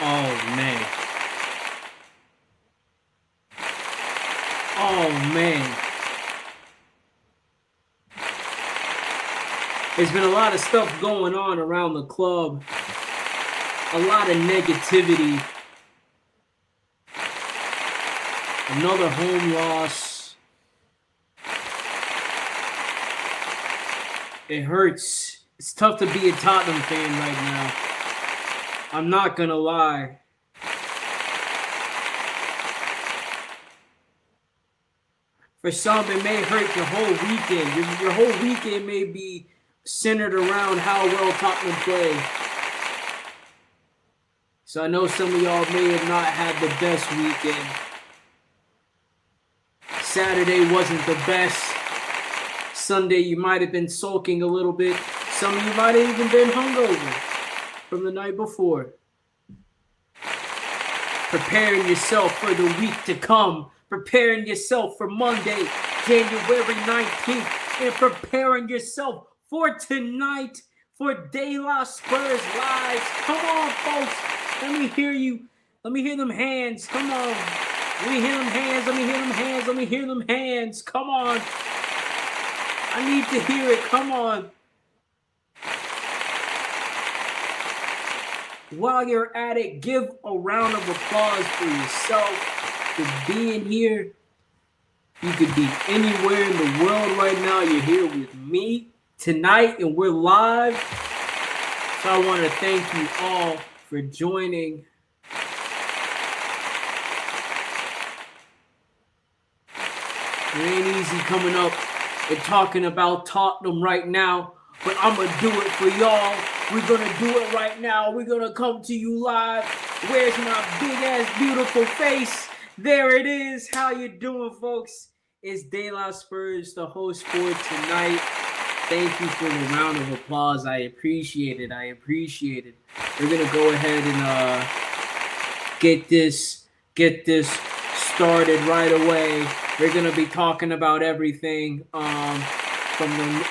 Oh, man. Oh, man. There's been a lot of stuff going on around the club. A lot of negativity. Another home loss. It hurts. It's tough to be a Tottenham fan right now. I'm not going to lie. For some, it may hurt your whole weekend. Your whole weekend may be centered around how well Tottenham play. So I know some of y'all may have not had the best weekend. Saturday wasn't the best. Sunday, you might have been sulking a little bit. Some of you might have even been hungover from the night before. Preparing yourself for the week to come. Preparing yourself for Monday, January 19th. And preparing yourself for tonight for De La Spurs Live. Come on, folks. Let me hear you. Let me hear them hands. Come on. Let me hear them hands. Let me hear them hands. Let me hear them hands. Come on. I need to hear it. Come on. While you're at it, give a round of applause for yourself for being here. You could be anywhere in the world right now. You're here with me tonight, and we're live. So I want to thank you all for joining. It ain't easy coming up and talking about Tottenham right now, but I'm going to do it for y'all. We're going to do it right now. We're going to come to you live. Where's my big-ass beautiful face? There it is. How you doing, folks? It's De La Spurs, the host for tonight. Thank you for the round of applause. I appreciate it. I appreciate it. We're going to go ahead and get this started right away. We're going to be talking about everything from the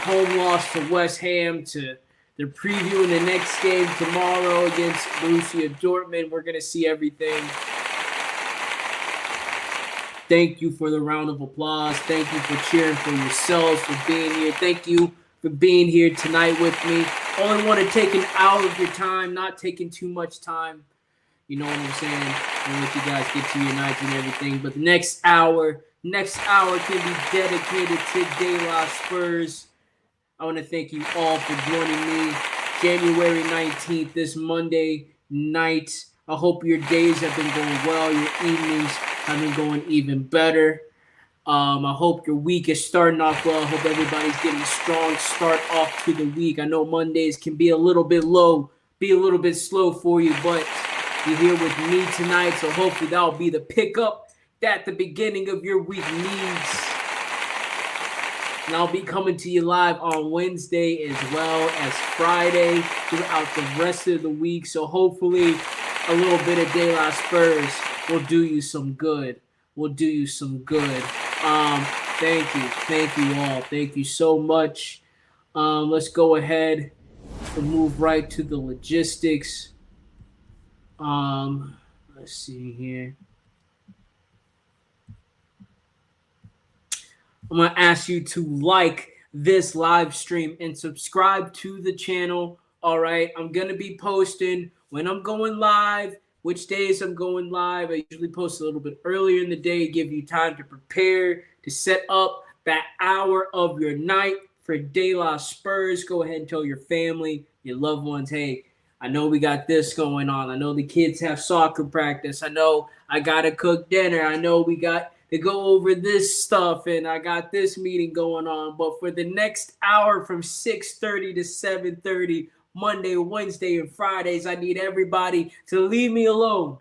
home loss to West Ham to the preview in the next game tomorrow against Borussia Dortmund. We're going to see everything. Thank you for the round of applause. Thank you for cheering for yourselves, for being here. Thank you for being here tonight with me. Only want to take an hour of your time, not taking too much time. You know what I'm saying? I'll let you guys get to your nights and everything. But the next hour can be dedicated to De La Spurs. I want to thank you all for joining me. January 19th, this Monday night. I hope your days have been going well. Your evenings have been going even better. I hope your week is starting off well. I hope everybody's getting a strong start off to the week. I know Mondays can be a little bit low, be a little bit slow for you, but you're here with me tonight, so hopefully that'll be the pickup that the beginning of your week needs. And I'll be coming to you live on Wednesday as well as Friday throughout the rest of the week. So hopefully a little bit of De La Spurs will do you some good. Thank you all. Thank you so much. Let's go ahead and move right to the logistics. Let's see here. I'm going to ask you to like this live stream and subscribe to the channel. All right. I'm going to be posting when I'm going live, which days I'm going live. I usually post a little bit earlier in the day, give you time to prepare, to set up that hour of your night for De La Spurs. Go ahead and tell your family, your loved ones, hey, I know we got this going on. I know the kids have soccer practice. I know I got to cook dinner. I know we got to go over this stuff, and I got this meeting going on. But for the next hour from 6:30 to 7:30, Monday, Wednesday, and Fridays, I need everybody to leave me alone.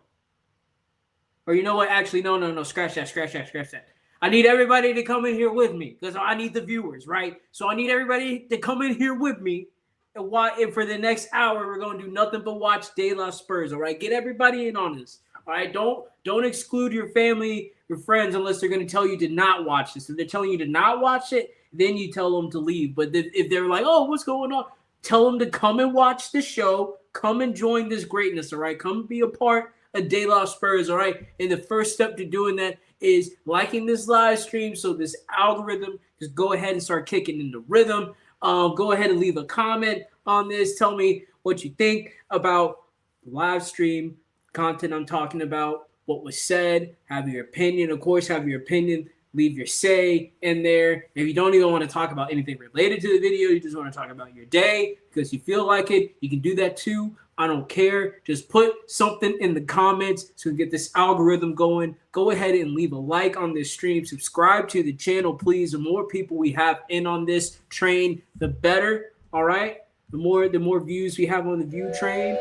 Or you know what? Actually, no. Scratch that. I need everybody to come in here with me because I need the viewers, right? So I need everybody to come in here with me. And for the next hour, we're going to do nothing but watch De La Spurs, all right? Get everybody in on this, all right? Don't exclude your family, your friends, unless they're going to tell you to not watch this. If they're telling you to not watch it, then you tell them to leave. But if they're like, oh, what's going on? Tell them to come and watch the show, Come and join this greatness, all right? Come be a part of De La Spurs, all right? And the first step to doing that is liking this live stream so this algorithm just go ahead and start kicking in the rhythm. Go ahead and leave a comment on this. Tell me what you think about the live stream content I'm talking about, what was said. Have your opinion. Of course, have your opinion. Leave your say in there. If you don't even want to talk about anything related to the video, you just want to talk about your day because you feel like it, you can do that too. I don't care. Just put something in the comments so we get this algorithm going. Go ahead and leave a like on this stream. Subscribe to the channel, please. The more people we have in on this train, the better. All right? The more views we have on the view train.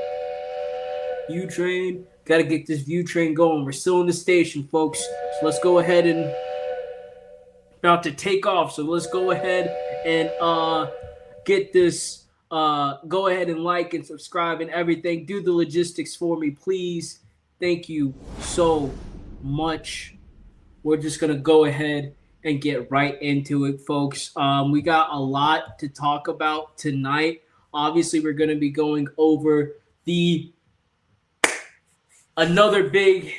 Got to get this view train going. We're still in the station, folks. So let's go ahead and about to take off. So let's go ahead and get this. Go ahead and like and subscribe and everything. Do the logistics for me, please. Thank you so much. We're just going to go ahead and get right into it, folks. We got a lot to talk about tonight. Obviously, we're going to be going over another big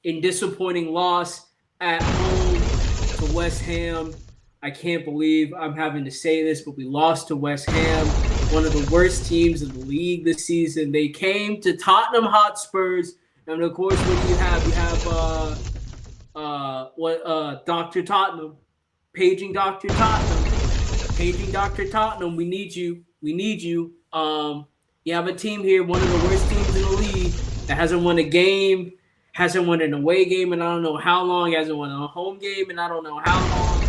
and disappointing loss at home to West Ham. I can't believe I'm having to say this, but we lost to West Ham, one of the worst teams in the league this season. They came to Tottenham Hotspurs, and of course, what do you have? You have Dr. Tottenham, paging Dr. Tottenham. We need you. You have a team here, one of the worst teams in the league, that hasn't won a game, hasn't won an away game, and I don't know how long. Hasn't won a home game, and I don't know how long.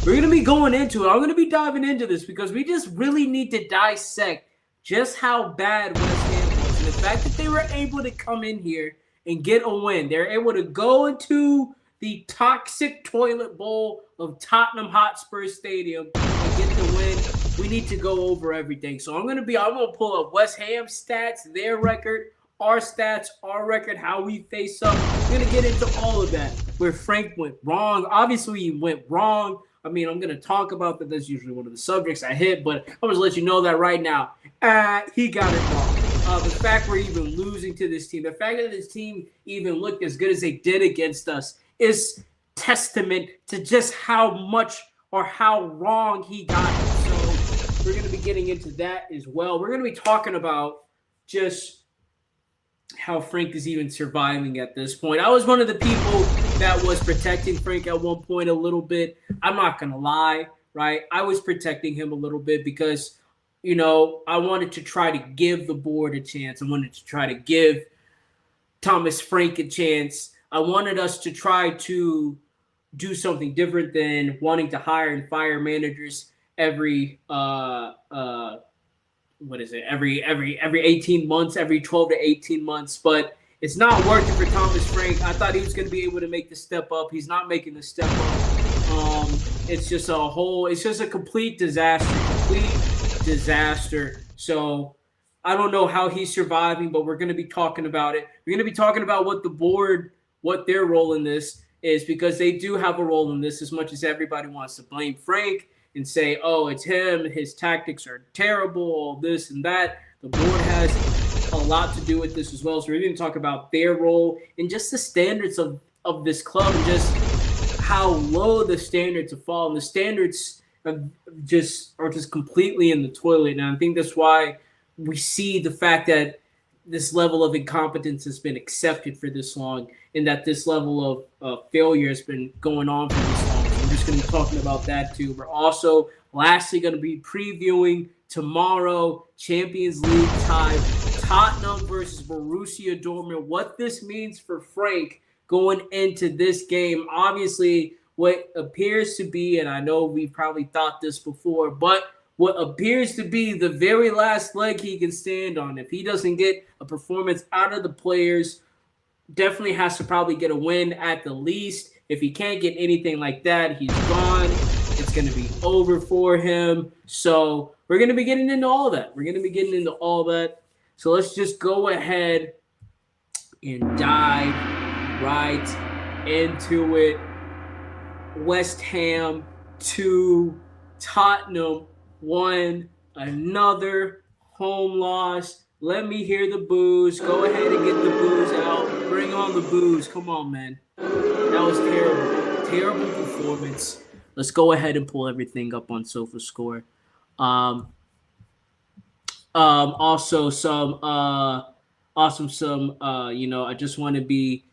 We're going to be going into it. I'm going to be diving into this because we just really need to dissect just how bad West Ham was. And the fact that they were able to come in here and get a win. They're able to go into the toxic toilet bowl of Tottenham Hotspur Stadium and get the win. We need to go over everything. So I'm going to pull up West Ham stats, their record, our stats, our record, how we face up. We're going to get into all of that. Where Frank went wrong. Obviously, he went wrong. I mean, I'm going to talk about that. That's usually one of the subjects I hit, but I'm going to let you know that right now. He got it wrong. The fact we're even losing to this team, the fact that this team even looked as good as they did against us is testament to just how much or how wrong he got it. So we're going to be getting into that as well. We're going to be talking about just how Frank is even surviving at this point. I was one of the people that was protecting Frank at one point a little bit. I'm not going to lie, right? I was protecting him a little bit because, I wanted to try to give the board a chance. I wanted to try to give Thomas Frank a chance. I wanted us to try to do something different than wanting to hire and fire managers every 18 months, every 12 to 18 months. But it's not working for Thomas Frank. I thought he was going to be able to make the step up. He's not making the step up. It's just a complete disaster. So I don't know how he's surviving, but we're going to be talking about it. We're going to be talking about what their role in this is, because they do have a role in this, as much as everybody wants to blame Frank and say, oh, it's him, his tactics are terrible, all this and that. The board has a lot to do with this as well. So we're going to talk about their role and just the standards of this club and just how low the standards have fallen. The standards are just completely in the toilet. And I think that's why we see the fact that this level of incompetence has been accepted for this long, and that this level of failure has been going on for this long. So we're just going to be talking about that too. We're also lastly going to be previewing tomorrow Champions League tie, Tottenham versus Borussia Dortmund. What this means for Frank going into this game. Obviously, what appears to be, and I know we've probably thought this before, but what appears to be the very last leg he can stand on. If he doesn't get a performance out of the players, definitely has to probably get a win at the least. If he can't get anything like that, he's gone. It's going to be over for him. So we're going to be getting into all that. So let's just go ahead and dive right into it. West Ham 2, Tottenham 1, another home loss Let me hear the boos. Go ahead and get the boos out. Bring on the boos. Come on, man. That was terrible. Terrible performance. Let's go ahead and pull everything up on SofaScore. Um, also I just want to be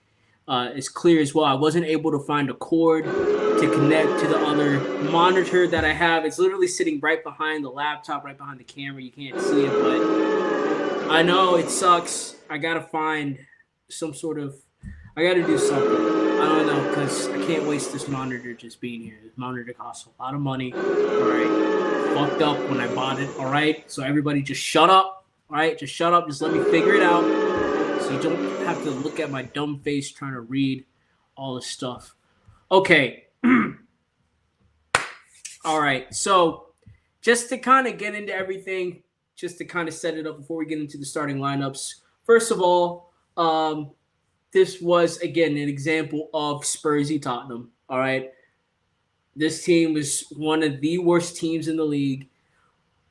as clear as well. I wasn't able to find a cord to connect to the other monitor that I have. It's literally sitting right behind the laptop, right behind the camera. You can't see it, but I know it sucks. I gotta find some sort of. I gotta do something. I don't know, because I can't waste this monitor just being here. This monitor costs a lot of money. All right, fucked up when I bought it. All right, so everybody just shut up. All right, just shut up. Just let me figure it out, so you don't have to look at my dumb face trying to read all this stuff. Okay. All right, so just to kind of get into everything, just to kind of set it up before we get into the starting lineups. First of all, this was, again, an example of Spursy Tottenham, all right? This team was one of the worst teams in the league.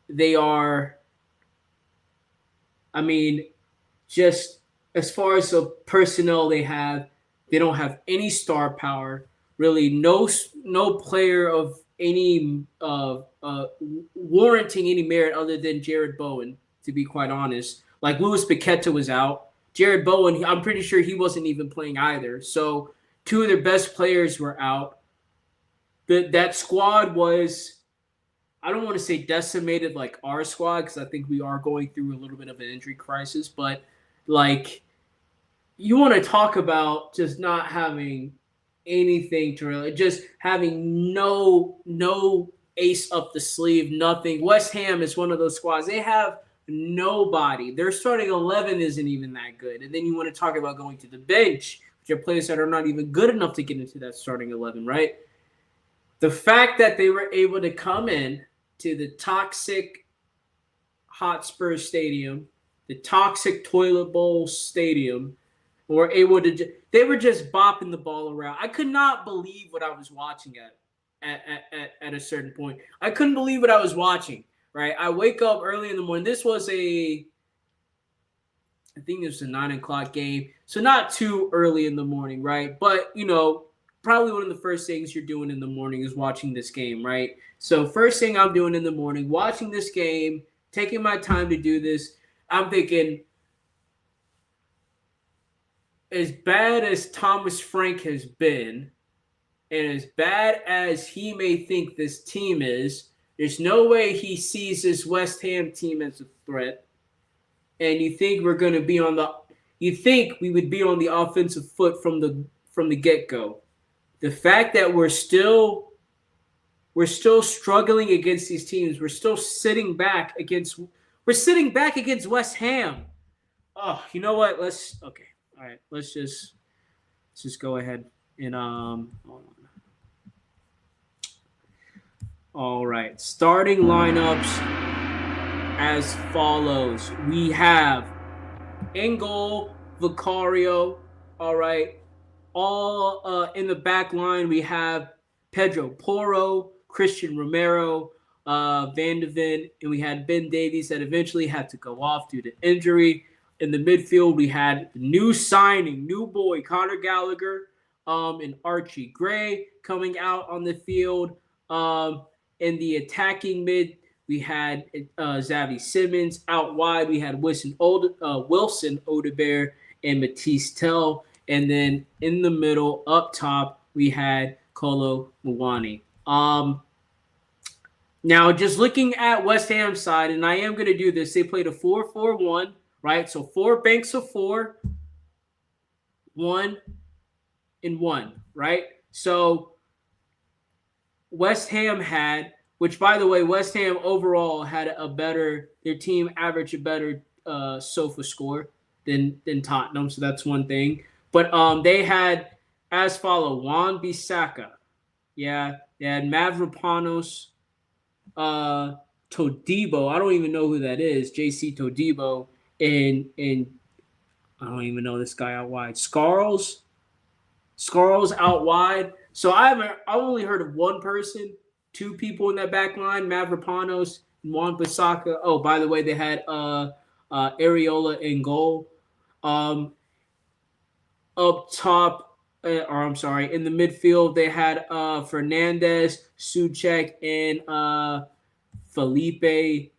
They are, just as far as the personnel they don't have any star power, really no player of any warranting any merit other than Jared Bowen, to be quite honest. Like, Louis Paqueta was out. Jared Bowen, I'm pretty sure he wasn't even playing either. So 2 of their best players were out. That squad was, I don't want to say decimated like our squad, because I think we are going through a little bit of an injury crisis. But, like, you want to talk about just not having anything to really, just having no ace up the sleeve, nothing. West Ham is one of those squads. They have nobody. Their starting 11 isn't even that good. And then you want to talk about going to the bench, which are players that are not even good enough to get into that starting 11, right? The fact that they were able to come in to the toxic Hotspur Stadium, the toxic Toilet Bowl Stadium, were able to they were just bopping the ball around. I could not believe what I was watching at a certain point. I couldn't believe what I was watching. Right, I wake up early in the morning. This was I think it was a 9 o'clock game, so not too early in the morning, right? But, probably one of the first things you're doing in the morning is watching this game, right? So first thing I'm doing in the morning, watching this game, taking my time to do this, I'm thinking, as bad as Thomas Frank has been, and as bad as he may think this team is, there's no way he sees this West Ham team as a threat. And you think we would be on the offensive foot from the get-go. The fact that we're still struggling against these teams, we're sitting back against West Ham. Oh, you know what? All right, let's just go ahead and hold on. All right, starting lineups as follows. We have in goal, Vicario. All right. All in the back line, we have Pedro Porro, Christian Romero, Van de Ven, and we had Ben Davies that eventually had to go off due to injury. In the midfield, we had new boy, Conor Gallagher, and Archie Gray coming out on the field. In the attacking mid, we had Xavi Simmons. Out wide, we had Wilson Odobert and Matisse Tell. And then in the middle, up top, we had Kolo Muani. Now, just looking at West Ham's side, and I am going to do this, they played a 4-4-1, right? So 4 banks of 4, 1 and 1, right? So West Ham had, which, by the way, West Ham overall had their team averaged a better SofaScore than Tottenham, so that's one thing. But they had as follow: Wan Bissaka, yeah, they had Mavropanos, Todibo. I don't even know who that is. JC Todibo and I don't even know this guy out wide. Scarles out wide. So I've only heard of one person, 2 people in that back line: Mavropanos and Wan Bissaka. Oh, by the way, they had Areola in goal. Um, Up top, or I'm sorry, in the midfield, they had Fernandez, Suchek, and Felipe.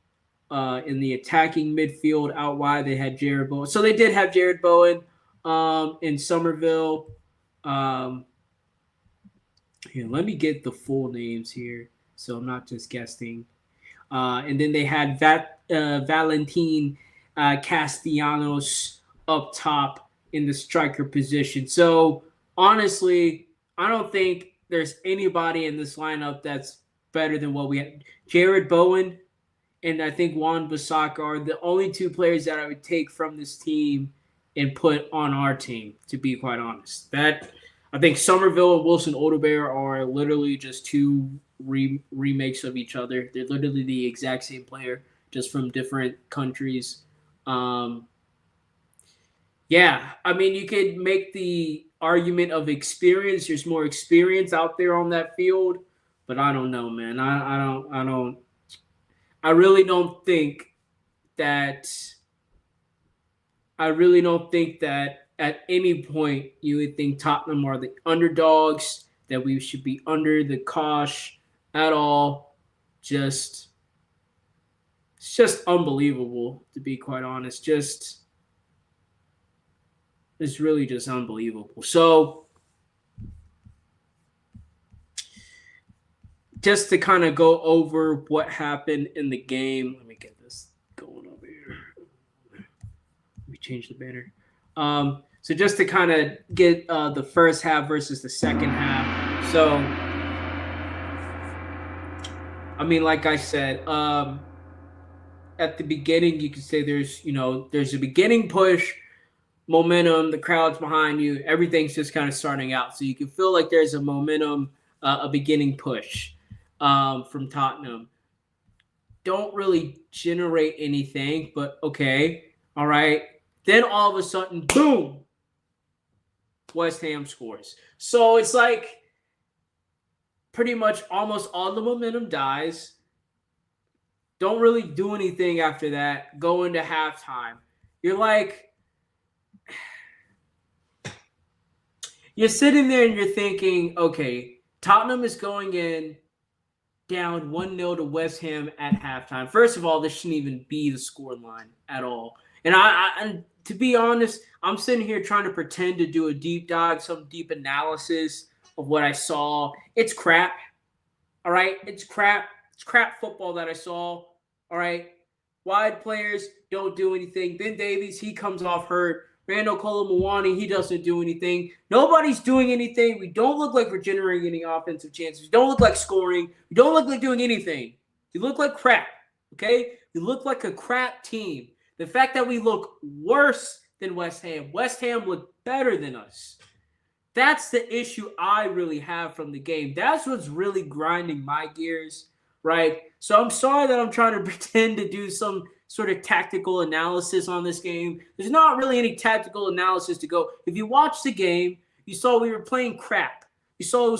In the attacking midfield out wide, they had Jared Bowen. So they did have Jared Bowen in Somerville. Um, Here, let me get the full names here, so I'm not just guessing. And then they had Valentin Castellanos up top in the striker position. So honestly, I don't think there's anybody in this lineup that's better than what we had. Jared Bowen and I think Juan Bissaka are the only two players that I would take from this team and put on our team, to be quite honest. That I think Somerville and Wilson Odobear are literally just two remakes of each other. They're literally the exact same player, just from different countries. Um, yeah, I mean, you could make the argument of experience. There's more experience out there on that field, but I don't know, man. I really don't think that at any point you would think Tottenham are the underdogs, that we should be under the cosh at all. It's just unbelievable, to be quite honest. It's really just unbelievable. So just to kind of go over what happened in the game, let me get this going over here. Let me change the banner. So just to kind of get the first half versus the second half. So, I mean, like I said, at the beginning, you could say there's a beginning push, momentum, the crowd's behind you, everything's just kind of starting out. So you can feel like there's a momentum, a beginning push from Tottenham. Don't really generate anything, but okay, all right. Then all of a sudden, boom, West Ham scores. So it's like pretty much almost all the momentum dies. Don't really do anything after that. Go into halftime. You're sitting there and you're thinking, okay, Tottenham is going in down 1-0 to West Ham at halftime. First of all, this shouldn't even be the scoreline at all. And to be honest, I'm sitting here trying to pretend to do a deep dive, some deep analysis of what I saw. It's crap. All right? It's crap. It's crap football that I saw. All right? Wide players don't do anything. Ben Davies, he comes off hurt. Randall Colomwani, he doesn't do anything. Nobody's doing anything. We don't look like we're generating any offensive chances. We don't look like scoring. We don't look like doing anything. We look like crap, okay? We look like a crap team. The fact that we look worse than West Ham looked better than us. That's the issue I really have from the game. That's what's really grinding my gears, right? So I'm sorry that I'm trying to pretend to do some sort of tactical analysis on this game. There's not really any tactical analysis to go. If you watch the game, you saw we were playing crap. You saw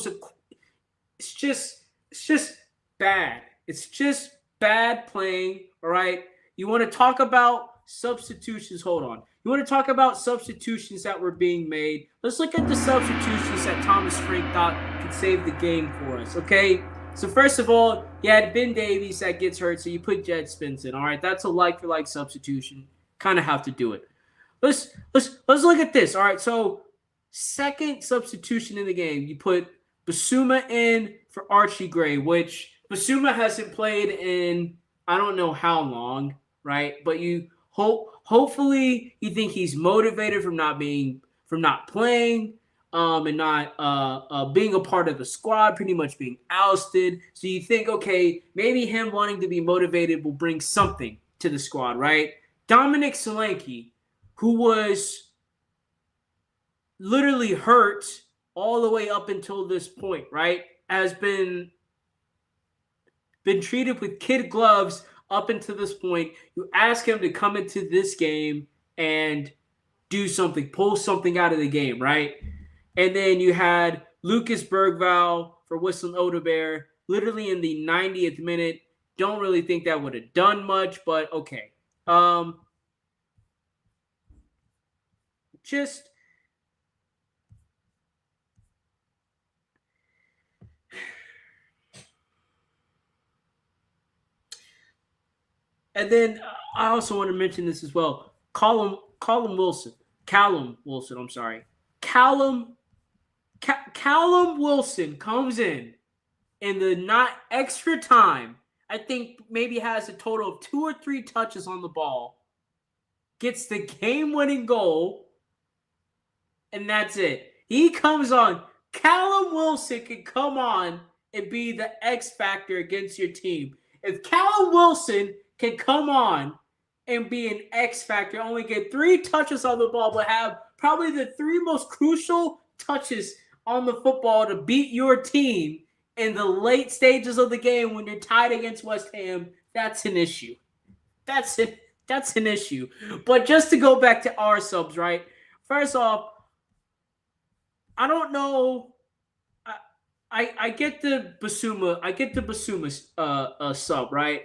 it's just bad. It's just bad playing, all right? You want to talk about substitutions? Hold on. You want to talk about substitutions that were being made? Let's look at the substitutions that Thomas Frank thought could save the game for us, okay? So first of all, you had Ben Davies that gets hurt, so you put Jed Spence in. All right, that's a like-for-like substitution. Kind of have to do it. Let's look at this. All right, so second substitution in the game, you put Basuma in for Archie Gray, which Basuma hasn't played in I don't know how long, right? But you hopefully you think he's motivated from not playing. And not being a part of the squad, pretty much being ousted. So you think, okay, maybe him wanting to be motivated will bring something to the squad, right? Dominic Solanke, who was literally hurt all the way up until this point, right, has been treated with kid gloves up until this point. You ask him to come into this game and do something, pull something out of the game, right? And then you had Lucas Bergvall for Whistle Odobear, literally in the 90th minute. Don't really think that would have done much, but okay. just and then I also want to mention this as well. Callum Wilson. Callum Wilson, I'm sorry. Callum Wilson comes in the not extra time. I think maybe has a total of 2 or 3 touches on the ball. Gets the game-winning goal, and that's it. He comes on. Callum Wilson can come on and be the X factor against your team. If Callum Wilson can come on and be an X factor, only get 3 touches on the ball, but have probably the 3 most crucial touches on the football to beat your team in the late stages of the game when you're tied against West Ham, that's an issue. That's it. That's an issue. But just to go back to our subs, right? First off, I don't know. I get the Basuma. I get the Basuma sub, right?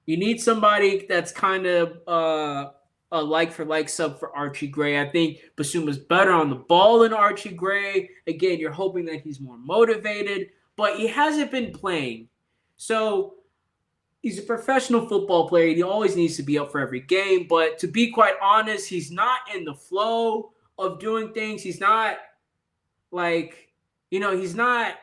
You need somebody that's kind of a like for like sub for Archie Gray. I think Basuma's better on the ball than Archie Gray. Again, you're hoping that he's more motivated, but he hasn't been playing. So he's a professional football player. He always needs to be up for every game. But to be quite honest, he's not in the flow of doing things. He's not like, he's not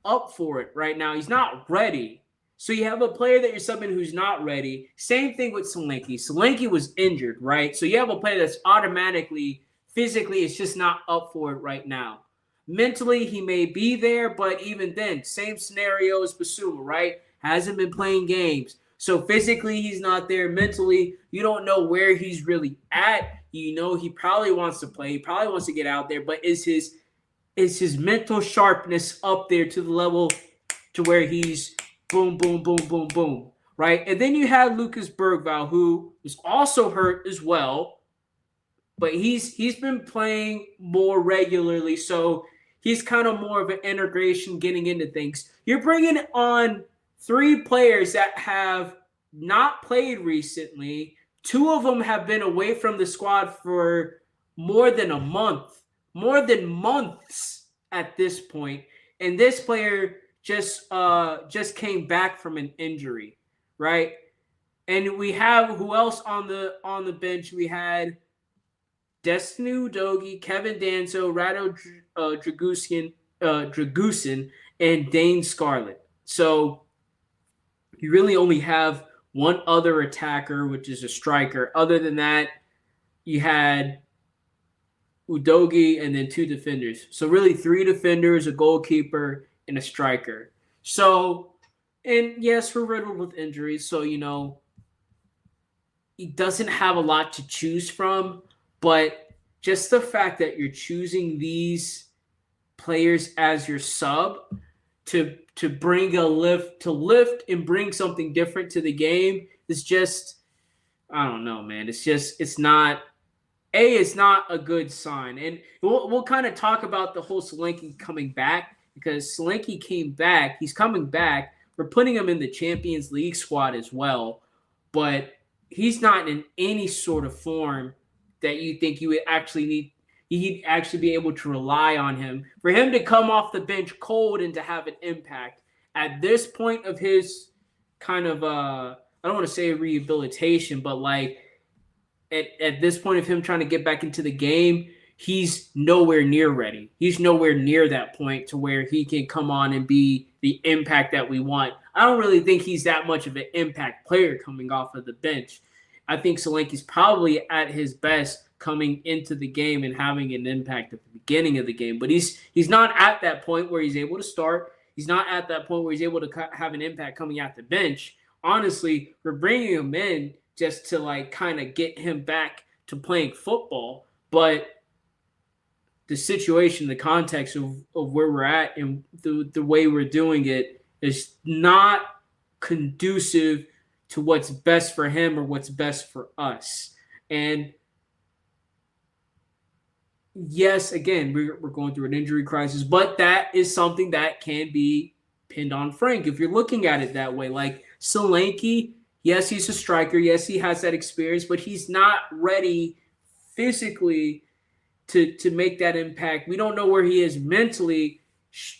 up for it right now. He's not ready. So you have a player that you're subbing who's not ready. Same thing with Solanke. Solanke was injured, right? So you have a player that's automatically, physically, it's just not up for it right now. Mentally, he may be there, but even then, same scenario as Basuma, right? Hasn't been playing games. So physically, he's not there. Mentally, you don't know where he's really at. He probably wants to play. He probably wants to get out there, but is his mental sharpness up there to the level to where he's boom, boom, boom, boom, boom, right? And then you have Lucas Bergvall, who was also hurt as well, but he's been playing more regularly, so he's kind of more of an integration getting into things. You're bringing on 3 players that have not played recently. 2 of them have been away from the squad for more than a month, more than months at this point. And this player just came back from an injury, right? And we have who else on the bench? We had Destiny Udogie, Kevin Danso, Rado Dragusin, and Dane Scarlett. So you really only have one other attacker, which is a striker. Other than that, you had Udogie and then 2 defenders. So really 3 defenders, a goalkeeper, and a striker. So, and yes, we're riddled with injuries. So, he doesn't have a lot to choose from. But just the fact that you're choosing these players as your sub to bring to lift and bring something different to the game is just, I don't know, man. It's not a good sign. And we'll kind of talk about the whole Solanke coming back, because Solanke came back. He's coming back. We're putting him in the Champions League squad as well, but he's not in any sort of form that you think you would actually need. He'd actually be able to rely on him. For him to come off the bench cold and to have an impact at this point of his kind of, I don't want to say rehabilitation, but like at this point of him trying to get back into the game, he's nowhere near ready. He's nowhere near that point to where he can come on and be the impact that we want. I don't really think he's that much of an impact player coming off of the bench. I think Solanke's probably at his best coming into the game and having an impact at the beginning of the game. But he's not at that point where he's able to start. He's not at that point where he's able to have an impact coming out the bench. Honestly, we're bringing him in just to like kind of get him back to playing football. But the situation, the context of where we're at and the way we're doing it is not conducive to what's best for him or what's best for us. And yes, again, we're going through an injury crisis, but that is something that can be pinned on Frank. If you're looking at it that way, like Solanke, Yes, he's a striker. Yes, he has that experience, but he's not ready physically to make that impact. We don't know where he is mentally,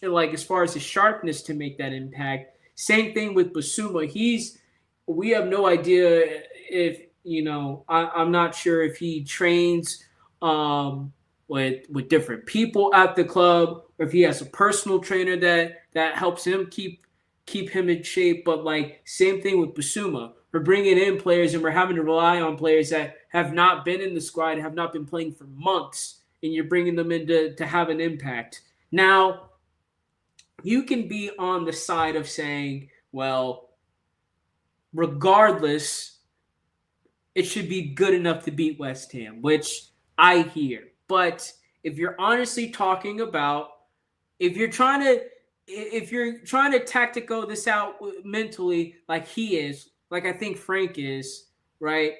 like as far as his sharpness to make that impact. Same thing with Basuma. We have no idea if I'm not sure if he trains with different people at the club, or if he has a personal trainer that helps him keep him in shape. But like same thing with Basuma. We're bringing in players and we're having to rely on players that have not been in the squad, have not been playing for months, and you're bringing them in to have an impact. Now, you can be on the side of saying, well, regardless, it should be good enough to beat West Ham, which I hear. But if you're honestly talking about, if you're trying to tactical this out mentally like he is, like I think Frank is, right?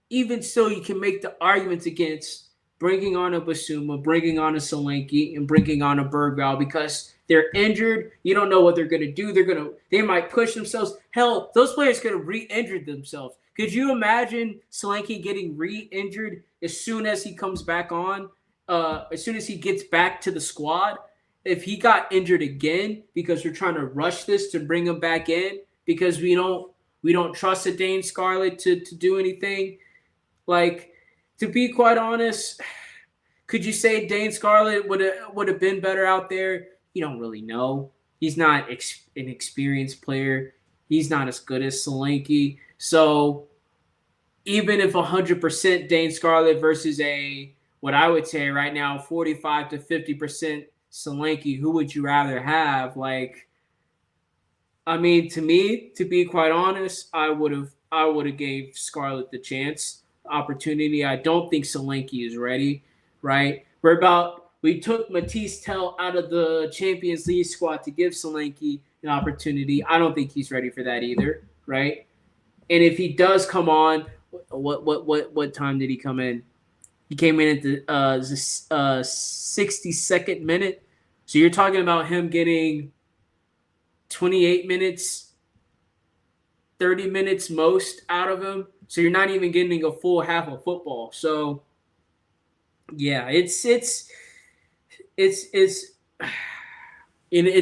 Even so, you can make the arguments against bringing on a Basuma, bringing on a Solanke, and bringing on a Bergvall because they're injured. You don't know what they're going to do. They might push themselves. Hell, those players could have re-injured themselves. Could you imagine Solanke getting re-injured as soon as he comes back on? As soon as he gets back to the squad, if he got injured again because we're trying to rush this to bring him back in because we don't trust a Dane Scarlett to do anything. Like, to be quite honest, could you say Dane Scarlett would have been better out there? You don't really know. He's not an experienced player. He's not as good as Solanke. So even if 100% Dane Scarlett versus what I would say right now, 45 to 50% Solanke, who would you rather have? Like, I mean, to me, to be quite honest, I would have gave Scarlett the chance, opportunity. I don't think Solanke is ready, right? We took Matisse Tell out of the Champions League squad to give Solanke an opportunity. I don't think he's ready for that either, right? And if he does come on, what time did he come in? He came in at the 62nd minute. So you're talking about him getting 28 minutes, 30 minutes most out of him. So you're not even getting a full half of football. So yeah, it's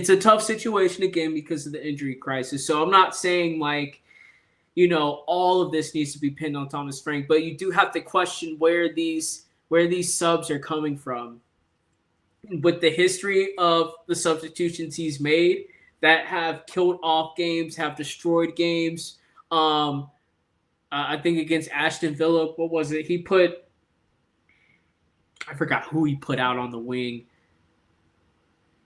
a tough situation again because of the injury crisis. So I'm not saying like, all of this needs to be pinned on Thomas Frank, but you do have to question where these subs are coming from. With the history of the substitutions he's made that have killed off games, have destroyed games. I think against Aston Villa, what was it? I forgot who he put out on the wing.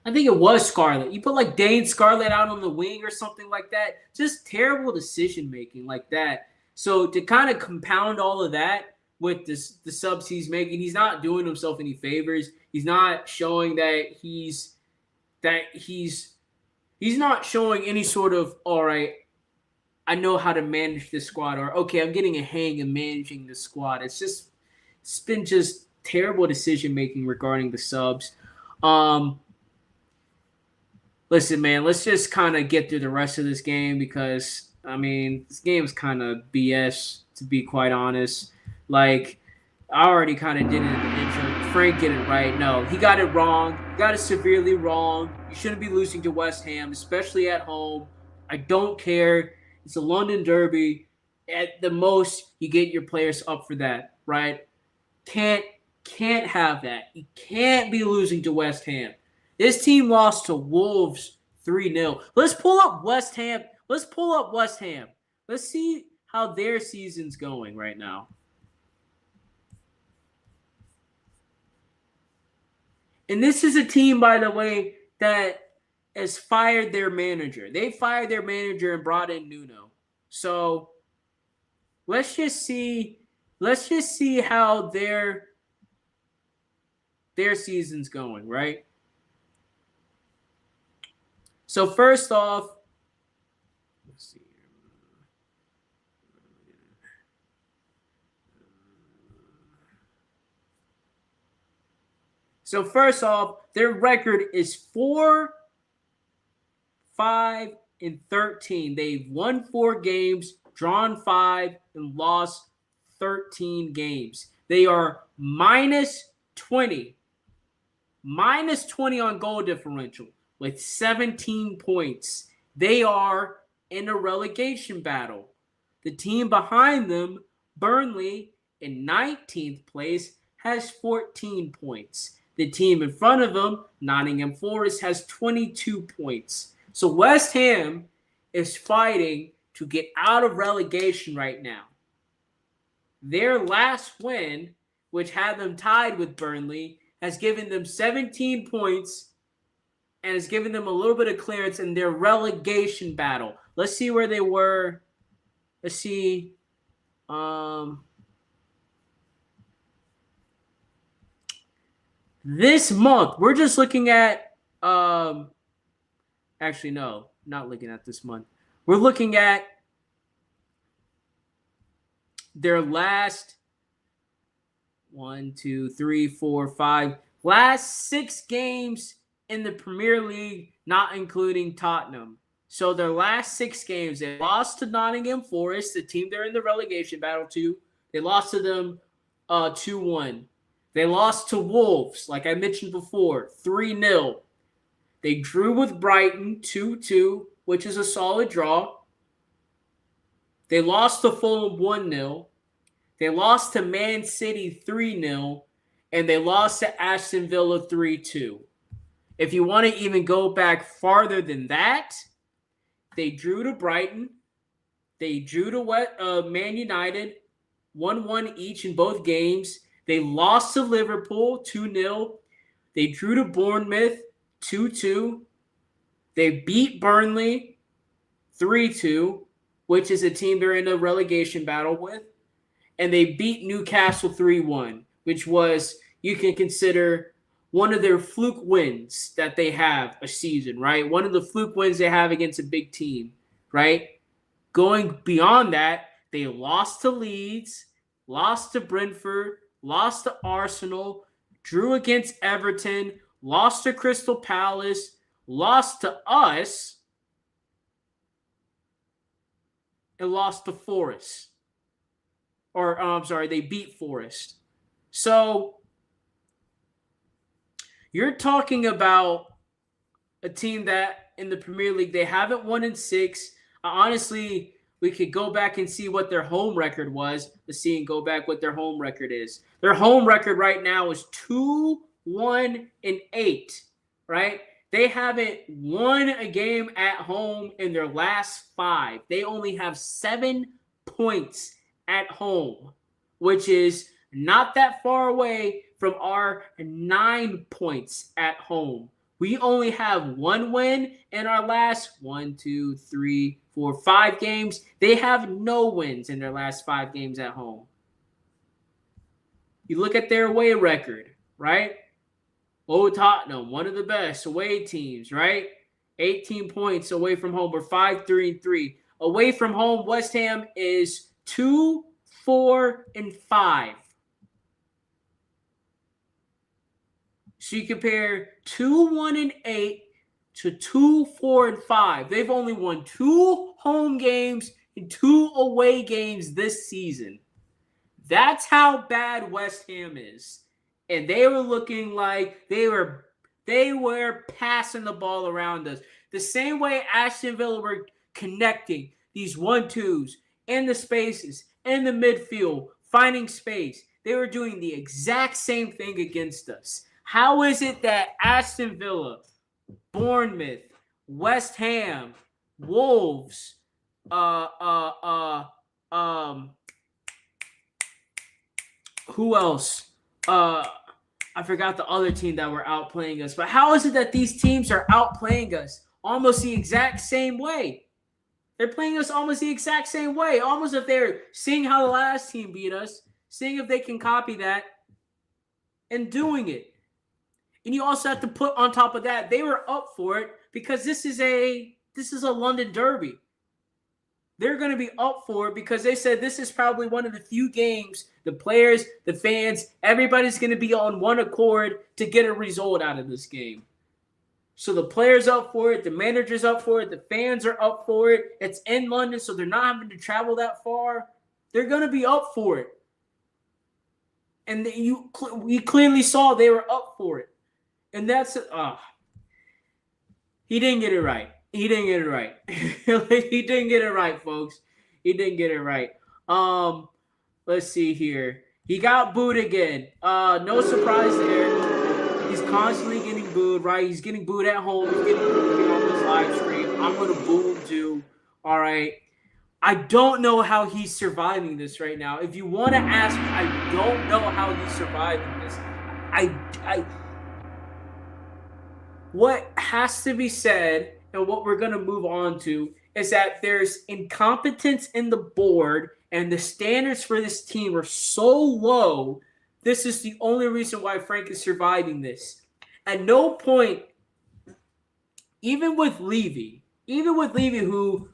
I think it was Scarlett. He put like Dane Scarlett out on the wing or something like that. Just terrible decision making like that. So to kind of compound all of that with the subs he's making, he's not doing himself any favors. He's not showing that he's not showing any sort of, all right, I know how to manage this squad, or okay, I'm getting a hang of managing the squad. It's been just terrible decision making regarding the subs. Listen, man, let's just kind of get through the rest of this game because, I mean, this game is kind of BS, to be quite honest. Like, I already kind of did it in the intro. Frank get it right. No, he got it wrong. He got it severely wrong. You shouldn't be losing to West Ham, especially at home. I don't care. It's a London derby. At the most, you get your players up for that, right? Can't have that. You can't be losing to West Ham. This team lost to Wolves 3-0. Let's pull up West Ham. Let's see how their season's going right now. And this is a team, by the way, that has fired their manager. They fired their manager and brought in Nuno. So let's just see how their season's going, right? So first off, let's see. So first off, their record is 4-5-13. They've won 4 games, drawn 5, and lost 13 games. They are minus 20 on goal differential with 17 points. They are in a relegation battle. The team behind them, Burnley, in 19th place, has 14 points. The team in front of them, Nottingham Forest, has 22 points. So West Ham is fighting to get out of relegation right now. Their last win, which had them tied with Burnley, has given them 17 points and has given them a little bit of clearance in their relegation battle. Let's see where they were. Let's see. This month, we're just looking at actually, no, not looking at this month. We're looking at their last 6 games in the Premier League, not including Tottenham. So their last 6 games, they lost to Nottingham Forest, the team they're in the relegation battle to. They lost to them 2-1. They lost to Wolves, like I mentioned before, 3-0. They drew with Brighton 2-2, which is a solid draw. They lost to Fulham 1-0. They lost to Man City 3-0. And they lost to Aston Villa 3-2. If you want to even go back farther than that, they drew to Brighton. They drew to Man United 1-1 each in both games. They lost to Liverpool 2-0. They drew to Bournemouth 2-2. They beat Burnley 3-2, which is a team they're in a relegation battle with. And they beat Newcastle 3-1, which was, you can consider, one of their fluke wins that they have a season, right? One of the fluke wins they have against a big team, right? Going beyond that, they lost to Leeds, lost to Brentford, lost to Arsenal, drew against Everton, lost to Crystal Palace, lost to us, and lost to Forest. They beat Forest. So you're talking about a team that in the Premier League, they haven't won in 6. Honestly, we could go back and see what their home record was. Let's see and go back what their home record is. Their home record right now is 2-1-8, right? They haven't won a game at home in their last 5. They only have 7 points at home, which is not that far away from our 9 points at home. We only have 1 win in our last 5 games. They have no wins in their last 5 games at home. You look at their away record, right? Tottenham, one of the best away teams, right? 18 points away from home. We're 5-3-3. Away from home, West Ham is 2-4-5. So you compare 2-1-8 to 2-4-5. They've only won 2 home games and 2 away games this season. That's how bad West Ham is. And they were looking like they were passing the ball around us. The same way Aston Villa were connecting these 1-2s in the spaces, in the midfield, finding space. They were doing the exact same thing against us. How is it that Aston Villa, Bournemouth, West Ham, Wolves, who else? I forgot the other team that were outplaying us. But how is it that these teams are outplaying us almost the exact same way? They're playing us almost the exact same way. Almost if they're seeing how the last team beat us, seeing if they can copy that, and doing it. And you also have to put on top of that, they were up for it because this is a London derby. They're going to be up for it because they said this is probably one of the few games the players, the fans, everybody's going to be on one accord to get a result out of this game. So the players up for it, the managers up for it, the fans are up for it. It's in London, so they're not having to travel that far. They're going to be up for it. And we clearly saw they were up for it. And that's he didn't get it right. He didn't get it right. He didn't get it right, folks. He didn't get it right. Let's see here. He got booed again. No surprise there. He's constantly getting booed, right? He's getting booed at home. He's getting booed here on this live stream. I'm going to boo him too. All right. I don't know how he's surviving this right now. If you want to ask me, I don't know how he's surviving this. What has to be said, and what we're going to move on to, is that there's incompetence in the board, and the standards for this team are so low. This is the only reason why Frank is surviving this. At no point, even with Levy, who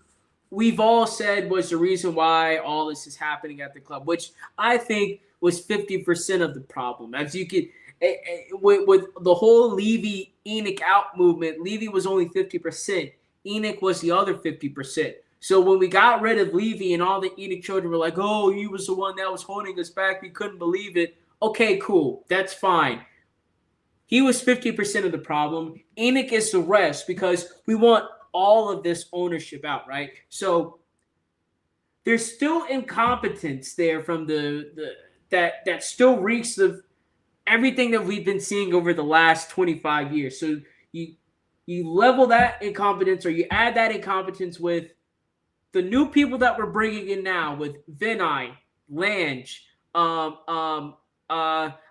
we've all said was the reason why all this is happening at the club, which I think was 50% of the problem. As you could, with the whole Levy Enoch out movement, Levy was only 50%. Enoch was the other 50%. So when we got rid of Levy and all the Enoch children were like, oh, he was the one that was holding us back, we couldn't believe it. Okay, cool. That's fine. He was 50% of the problem. Enoch is the rest because we want all of this ownership out, right? So there's still incompetence there from that still reeks of everything that we've been seeing over the last 25 years. So you level that incompetence, or you add that incompetence with the new people that we're bringing in now, with Vinay, Lange,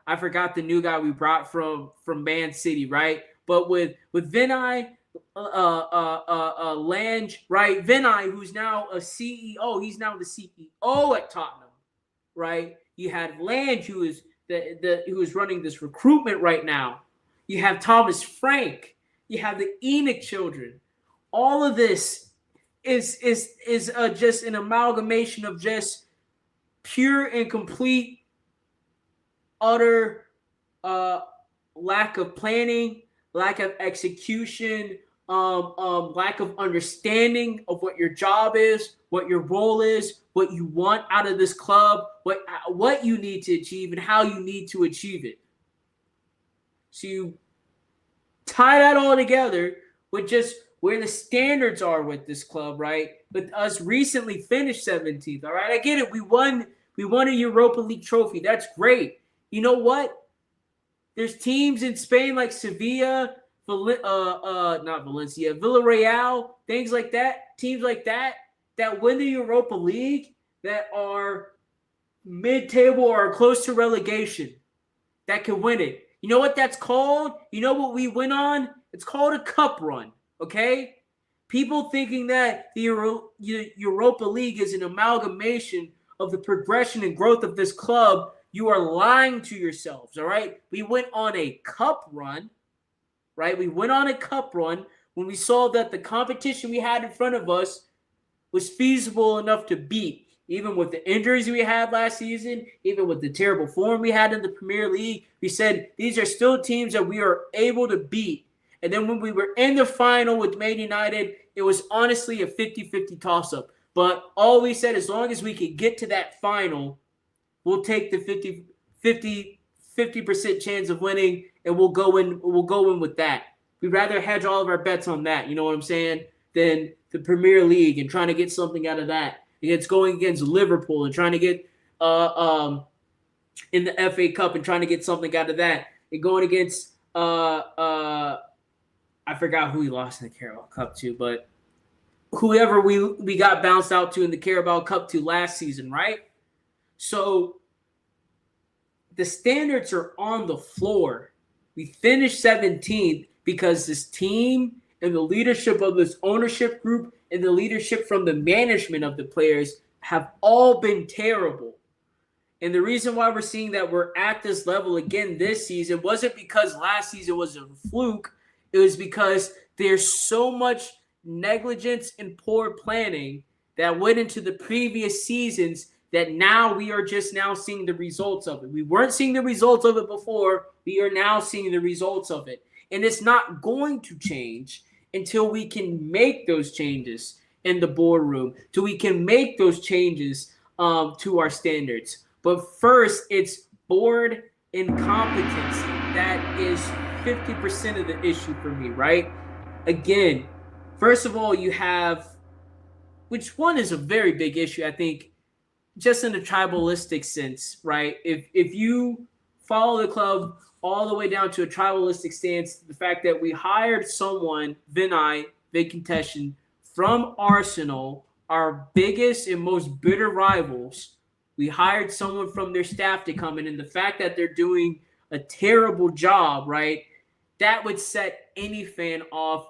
I forgot the new guy we brought from Man City, right? But with Vinay, Lange, right? Vinay, who's now a CEO, he's now the CEO at Tottenham, right? You had Lange, who is who is running this recruitment right now. You have Thomas Frank. You have the Enoch children. All of this is just an amalgamation of just pure and complete, utter lack of planning, lack of execution, lack of understanding of what your job is, what your role is, what you want out of this club, what you need to achieve, and how you need to achieve it. So you tie that all together with just where the standards are with this club, right? With us recently finished 17th, all right? I get it. We won a Europa League trophy. That's great. You know what? There's teams in Spain like Sevilla, not Valencia, Villarreal, things like that, teams like that win the Europa League, that are mid-table or close to relegation, that can win it. You know what that's called? You know what we win on? It's called a cup run, okay? People thinking that the Europa League is an amalgamation of the progression and growth of this club, you are lying to yourselves, all right? We went on a cup run, right? We went on a cup run when we saw that the competition we had in front of us was feasible enough to beat. Even with the injuries we had last season, even with the terrible form we had in the Premier League, we said these are still teams that we are able to beat. And then when we were in the final with Man United, it was honestly a 50-50 toss-up. But all we said, as long as we could get to that final, we'll take the 50% chance of winning, and we'll go in with that. We'd rather hedge all of our bets on that, you know what I'm saying, than the Premier League and trying to get something out of that. It's going against Liverpool and trying to get in the FA Cup and trying to get something out of that. And going against I forgot who we lost in the Carabao Cup to, but whoever we got bounced out to in the Carabao Cup to last season, right? So the standards are on the floor. We finished 17th because this team and the leadership of this ownership group and the leadership from the management of the players have all been terrible. And the reason why we're seeing that we're at this level again this season wasn't because last season was a fluke. It was because there's so much negligence and poor planning that went into the previous seasons that now we are just now seeing the results of it. We weren't seeing the results of it before. We are now seeing the results of it. And it's not going to change until we can make those changes in the boardroom, till we can make those changes to our standards. But first, it's board incompetence. That is 50% of the issue for me, right? Again, first of all, you have, which one is a very big issue, I think, just in a tribalistic sense, right? If you follow the club all the way down to a tribalistic stance, the fact that we hired someone, Vinay Venkateshan, from Arsenal, our biggest and most bitter rivals, we hired someone from their staff to come in, and the fact that they're doing a terrible job, right? That would set any fan off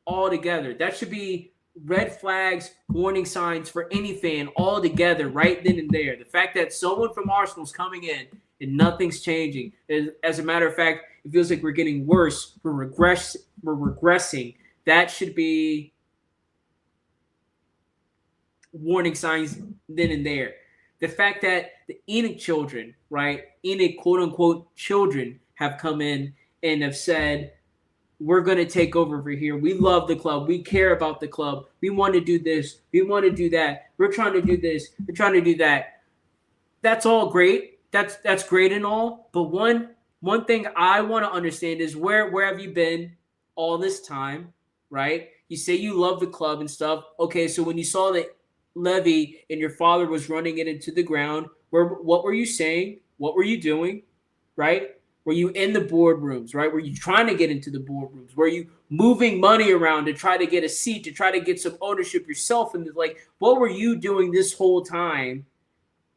altogether. That should be red flags, warning signs for any fan altogether right then and there. The fact that someone from Arsenal's coming in and nothing's changing. As a matter of fact, it feels like we're getting worse. We're regressing. That should be warning signs then and there. The fact that the Enoch children, right, Enoch quote-unquote children have come in and have said, we're going to take over for here. We love the club. We care about the club. We want to do this. We want to do that. We're trying to do this. We're trying to do that. That's all great. That's great and all. But one thing I want to understand is where have you been all this time, right? You say you love the club and stuff. Okay, so when you saw that Levy and your father was running it into the ground, what were you saying? What were you doing, right? Were you in the boardrooms, right? Were you trying to get into the boardrooms? Were you moving money around to try to get a seat, to try to get some ownership yourself? And like, what were you doing this whole time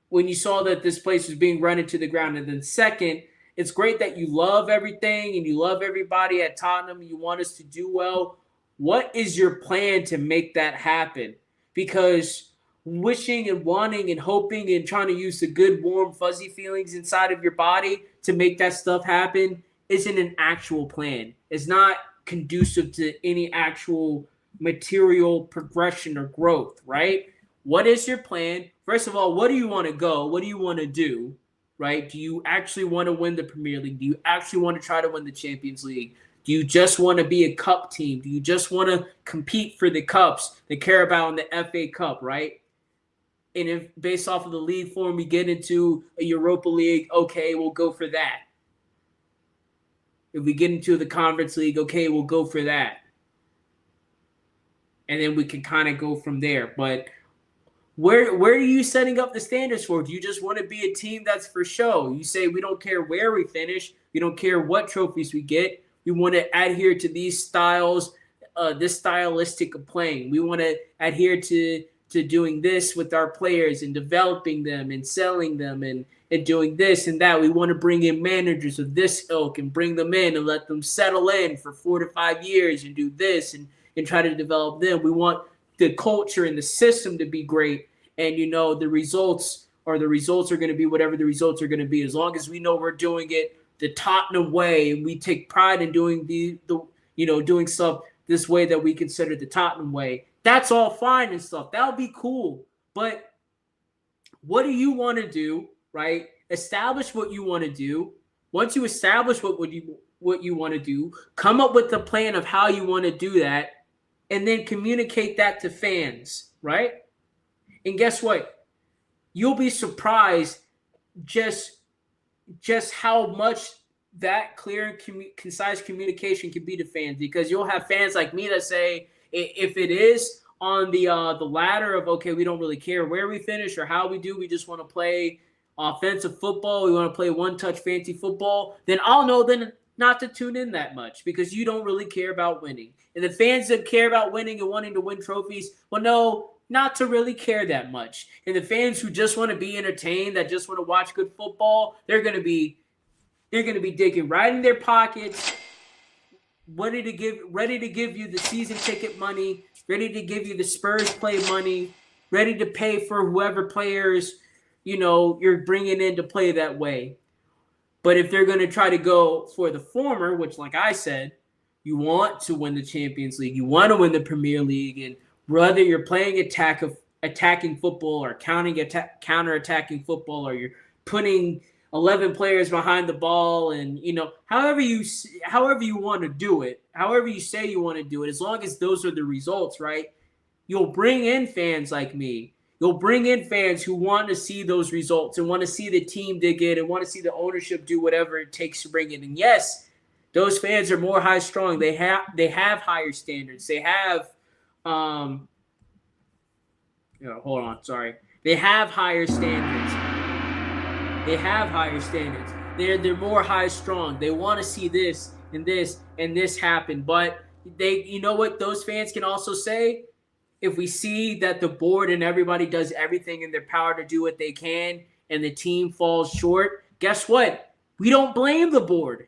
when you saw that this place was being run into the ground? And then second, it's great that you love everything and you love everybody at Tottenham. You want us to do well. What is your plan to make that happen? Because wishing and wanting and hoping and trying to use the good, warm, fuzzy feelings inside of your body to make that stuff happen isn't an actual plan. It's not conducive to any actual material progression or growth, right? What is your plan? First of all, what do you want to go? What do you want to do, right? Do you actually want to win the Premier League? Do you actually want to try to win the Champions League? Do you just want to be a cup team? Do you just want to compete for the cups, the Carabao and the FA Cup, right? And if based off of the league form we get into a Europa League, okay, we'll go for that. If we get into the Conference League, okay, we'll go for that. And then we can kind of go from there. But where are you setting up the standards for? Do you just want to be a team that's for show? You say we don't care where we finish. We don't care what trophies we get. We want to adhere to these styles, this stylistic of playing. We want to adhere to doing this with our players and developing them and selling them and doing this and that. We want to bring in managers of this ilk and bring them in and let them settle in for 4 to 5 years and do this and try to develop them. We want the culture and the system to be great. And, the results are going to be whatever the results are going to be. As long as we know we're doing it the Tottenham way and we take pride in doing doing stuff this way that we consider the Tottenham way, that's all fine and stuff. That'll be cool. But what do you want to do, right? Establish what you want to do. Once you establish what you want to do, come up with a plan of how you want to do that, and then communicate that to fans, right? And guess what? You'll be surprised just how much that clear and concise communication can be to fans, because you'll have fans like me that say, if it is on the ladder of, okay, we don't really care where we finish or how we do, we just want to play offensive football, we want to play one-touch fancy football, then I'll know then not to tune in that much, because you don't really care about winning. And the fans that care about winning and wanting to win trophies, well, no, not to really care that much. And the fans who just want to be entertained, that just want to watch good football, they're going to be digging right in their pockets, ready to give you the season ticket money, ready to give you the Spurs play money, ready to pay for whoever players, you're bringing in to play that way. But if they're going to try to go for the former, which, like I said, you want to win the Champions League, you want to win the Premier League, and whether you're playing attacking football or counter-attacking football, or you're putting 11 players behind the ball, and however you want to do it, however you say you want to do it, as long as those are the results, right? You'll bring in fans like me. You'll bring in fans who want to see those results and want to see the team dig in and want to see the ownership do whatever it takes to bring it. And yes, those fans are more high strung. They have higher standards. They have hold on, sorry. They have higher standards. They're more high strung. They want to see this and this and this happen. But you know what those fans can also say? If we see that the board and everybody does everything in their power to do what they can and the team falls short, guess what? We don't blame the board.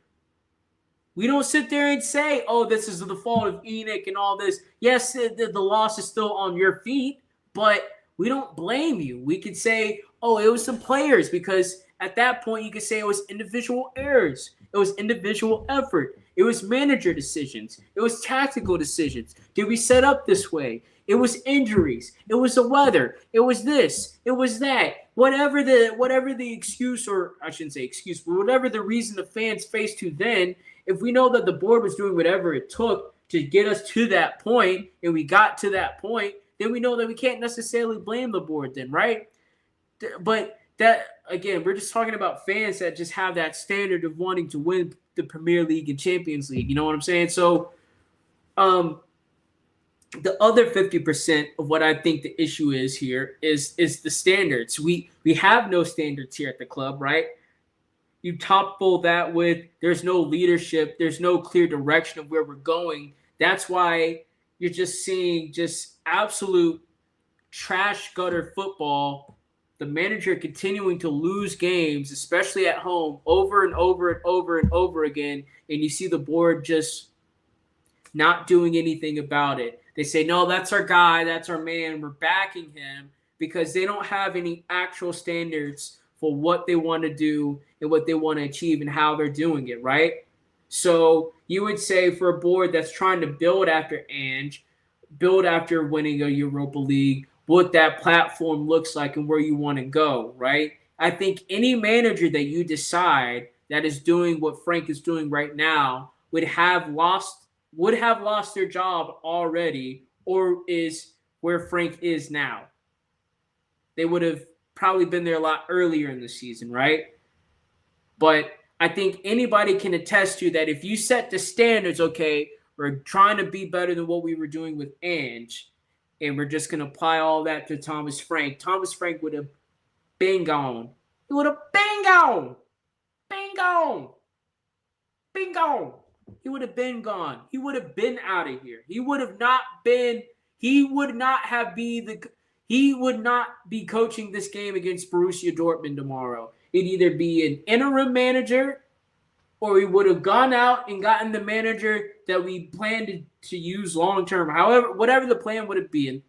We don't sit there and say, oh, this is the fault of Enoch and all this. Yes, the loss is still on your feet, but we don't blame you. We could say, oh, it was some players, because at that point you could say it was individual errors. It was individual effort. It was manager decisions. It was tactical decisions. Did we set up this way? It was injuries. It was the weather. It was this. It was that. Whatever the excuse, or I shouldn't say excuse, but whatever the reason the fans faced to then, if we know that the board was doing whatever it took to get us to that point, and we got to that point, then we know that we can't necessarily blame the board then, right? But that, again, we're just talking about fans that just have that standard of wanting to win the Premier League and Champions League. You know what I'm saying? So, the other 50% of what I think the issue is here is the standards. We have no standards here at the club, right? You topple that with there's no leadership, there's no clear direction of where we're going. That's why you're just seeing just absolute trash gutter football. The manager continuing to lose games, especially at home, over and over and over and over again, and you see the board just not doing anything about it. They say, no, that's our guy, that's our man, we're backing him, because they don't have any actual standards for what they want to do and what they want to achieve and how they're doing it, right? So you would say for a board that's trying to build after Ange, build after winning a Europa League, what that platform looks like and where you want to go, right? I think any manager that you decide that is doing what Frank is doing right now would have lost their job already, or is where Frank is now. They would have probably been there a lot earlier in the season, right? But I think anybody can attest to that if you set the standards, okay, we're trying to be better than what we were doing with Ange, and we're just going to apply all that to Thomas Frank. Thomas Frank would have been gone. He would have been gone. Been gone. Been gone. He would have been gone. He would have been out of here. He would not be coaching this game against Borussia Dortmund tomorrow. It'd either be an interim manager, or he would have gone out and gotten the manager that we planned to use long term. However, whatever the plan would have been,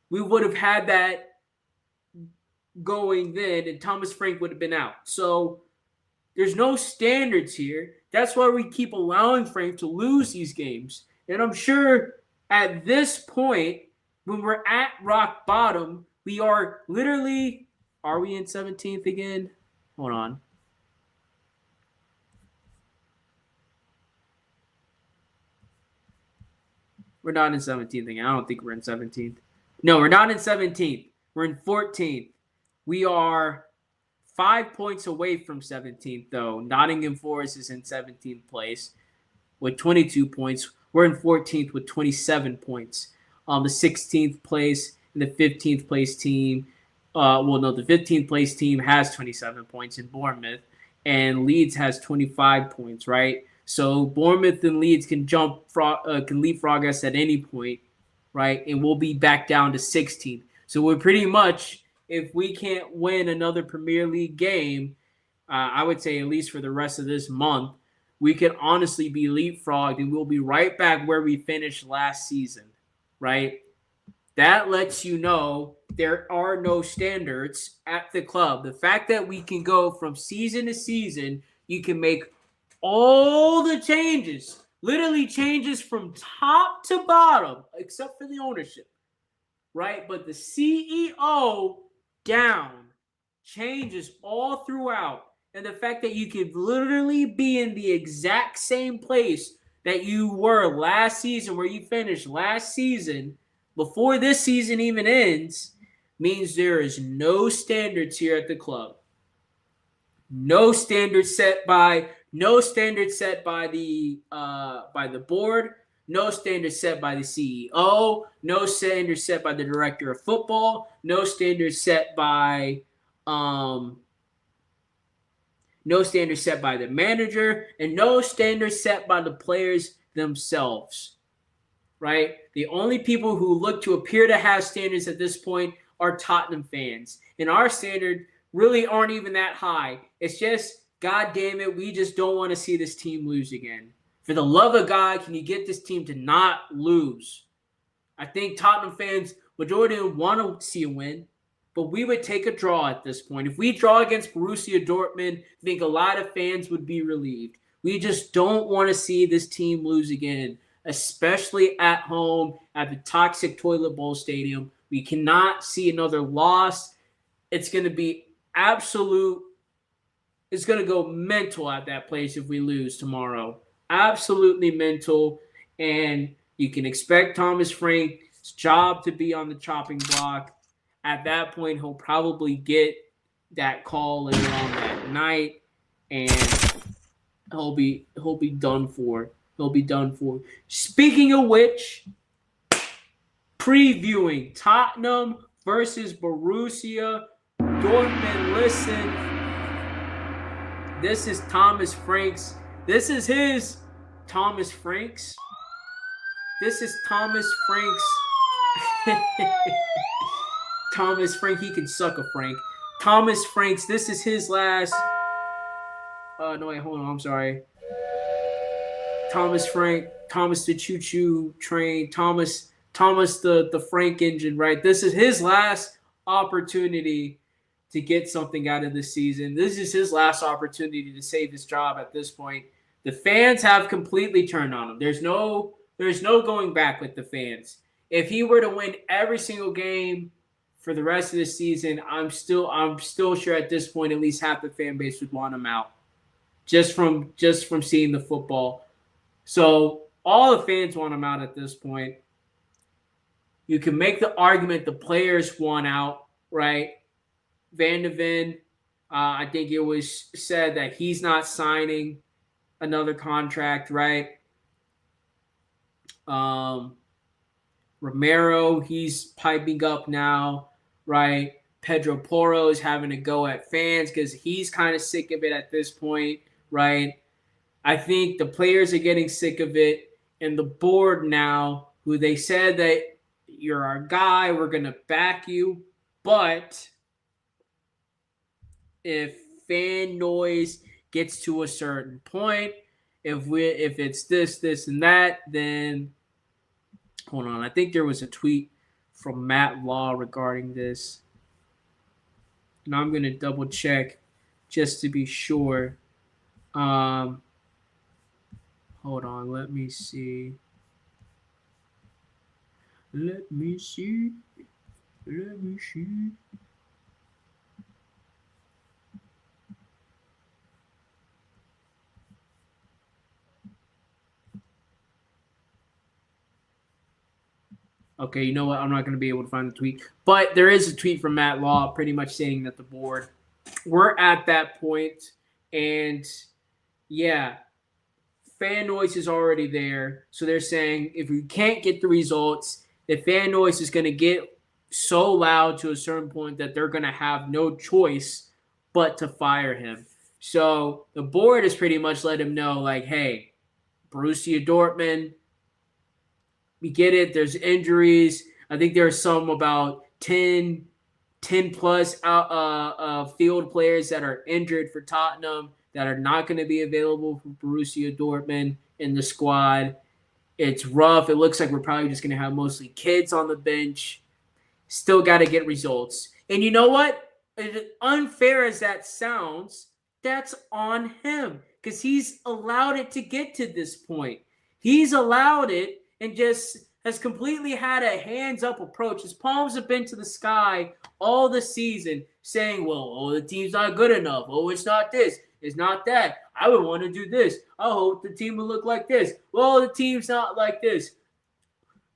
we would have had that going then, and Thomas Frank would have been out. So there's no standards here. That's why we keep allowing Frank to lose these games. And I'm sure at this point, when we're at rock bottom, we are literally, are we in 17th again? Hold on. We're not in 17th again. I don't think we're in 17th. No, we're not in 17th. We're in 14th. We are 5 points away from 17th, though. Nottingham Forest is in 17th place with 22 points. We're in 14th with 27 points. The 16th place and the 15th place team. The 15th place team has 27 points in Bournemouth, and Leeds has 25 points, right? So Bournemouth and Leeds can leapfrog us at any point, right? And we'll be back down to 16th. So we're pretty much, if we can't win another Premier League game, I would say at least for the rest of this month, we could honestly be leapfrogged, and we'll be right back where we finished last season, right? That lets you know there are no standards at the club. The fact that we can go from season to season, you can make all the changes, literally changes from top to bottom, except for the ownership, right? But the CEO down, changes all throughout. And the fact that you could literally be in the exact same place that you were last season, where you finished last season, before this season even ends, means there is no standards here at the club. No standards set by the board. No standards set by the CEO. No standards set by the director of football. No standards set by no standards set by the manager, and no standards set by the players themselves. Right? The only people who look to appear to have standards at this point are Tottenham fans. And our standard really aren't even that high. It's just, God damn it, we just don't want to see this team lose again. For the love of God, can you get this team to not lose? I think Tottenham fans, majority of them want to see a win, but we would take a draw at this point. If we draw against Borussia Dortmund, I think a lot of fans would be relieved. We just don't want to see this team lose again, especially at home at the toxic toilet bowl stadium. We cannot see another loss. It's going to be absolute. It's going to go mental at that place if we lose tomorrow. Absolutely mental. And you can expect Thomas Frank's job to be on the chopping block. At that point, he'll probably get that call later on that night, and he'll be done for. He'll be done for. Speaking of which, previewing Tottenham versus Borussia Dortmund. Listen, this is Thomas Frank's. This is his Thomas Frank's. This is Thomas Frank's. Thomas Frank, he can suck a Frank. Thomas Frank's. This is his last. No, wait, hold on. I'm sorry. Thomas Frank, Thomas the Choo Choo Train, Thomas the Frank engine, right? This is his last opportunity to get something out of this season. This is his last opportunity to save his job at this point. The fans have completely turned on him. There's no going back with the fans. If he were to win every single game for the rest of the season, I'm still sure at this point at least half the fan base would want him out. Just from seeing the football. So all the fans want him out at this point. You can make the argument the players want out, right? Van de Ven, I think it was said that he's not signing another contract, right? Romero, he's piping up now, right? Pedro Porro is having to go at fans because he's kind of sick of it at this point, right? I think the players are getting sick of it, and the board now, who they said that you're our guy, we're going to back you, but if fan noise gets to a certain point, if it's this, and that, then hold on. I think there was a tweet from Matt Law regarding this. And I'm going to double check just to be sure. Hold on. Let me see. Okay, you know what? I'm not going to be able to find the tweet. But there is a tweet from Matt Law pretty much saying that the board, we're at that point. And, yeah, fan noise is already there. So they're saying if we can't get the results, the fan noise is going to get so loud to a certain point that they're going to have no choice but to fire him. So the board has pretty much let him know, like, hey, Borussia Dortmund, we get it. There's injuries. I think there's some about 10 plus field players that are injured for Tottenham that are not going to be available for Borussia Dortmund in the squad. It's rough. It looks like we're probably just going to have mostly kids on the bench. Still got to get results. And you know what? As unfair as that sounds, that's on him because he's allowed it to get to this point. He's allowed it and just has completely had a hands-up approach. His palms have been to the sky all the season, saying, well, oh, the team's not good enough. Oh, it's not this. It's not that. I would want to do this. I hope the team would look like this. Well, the team's not like this.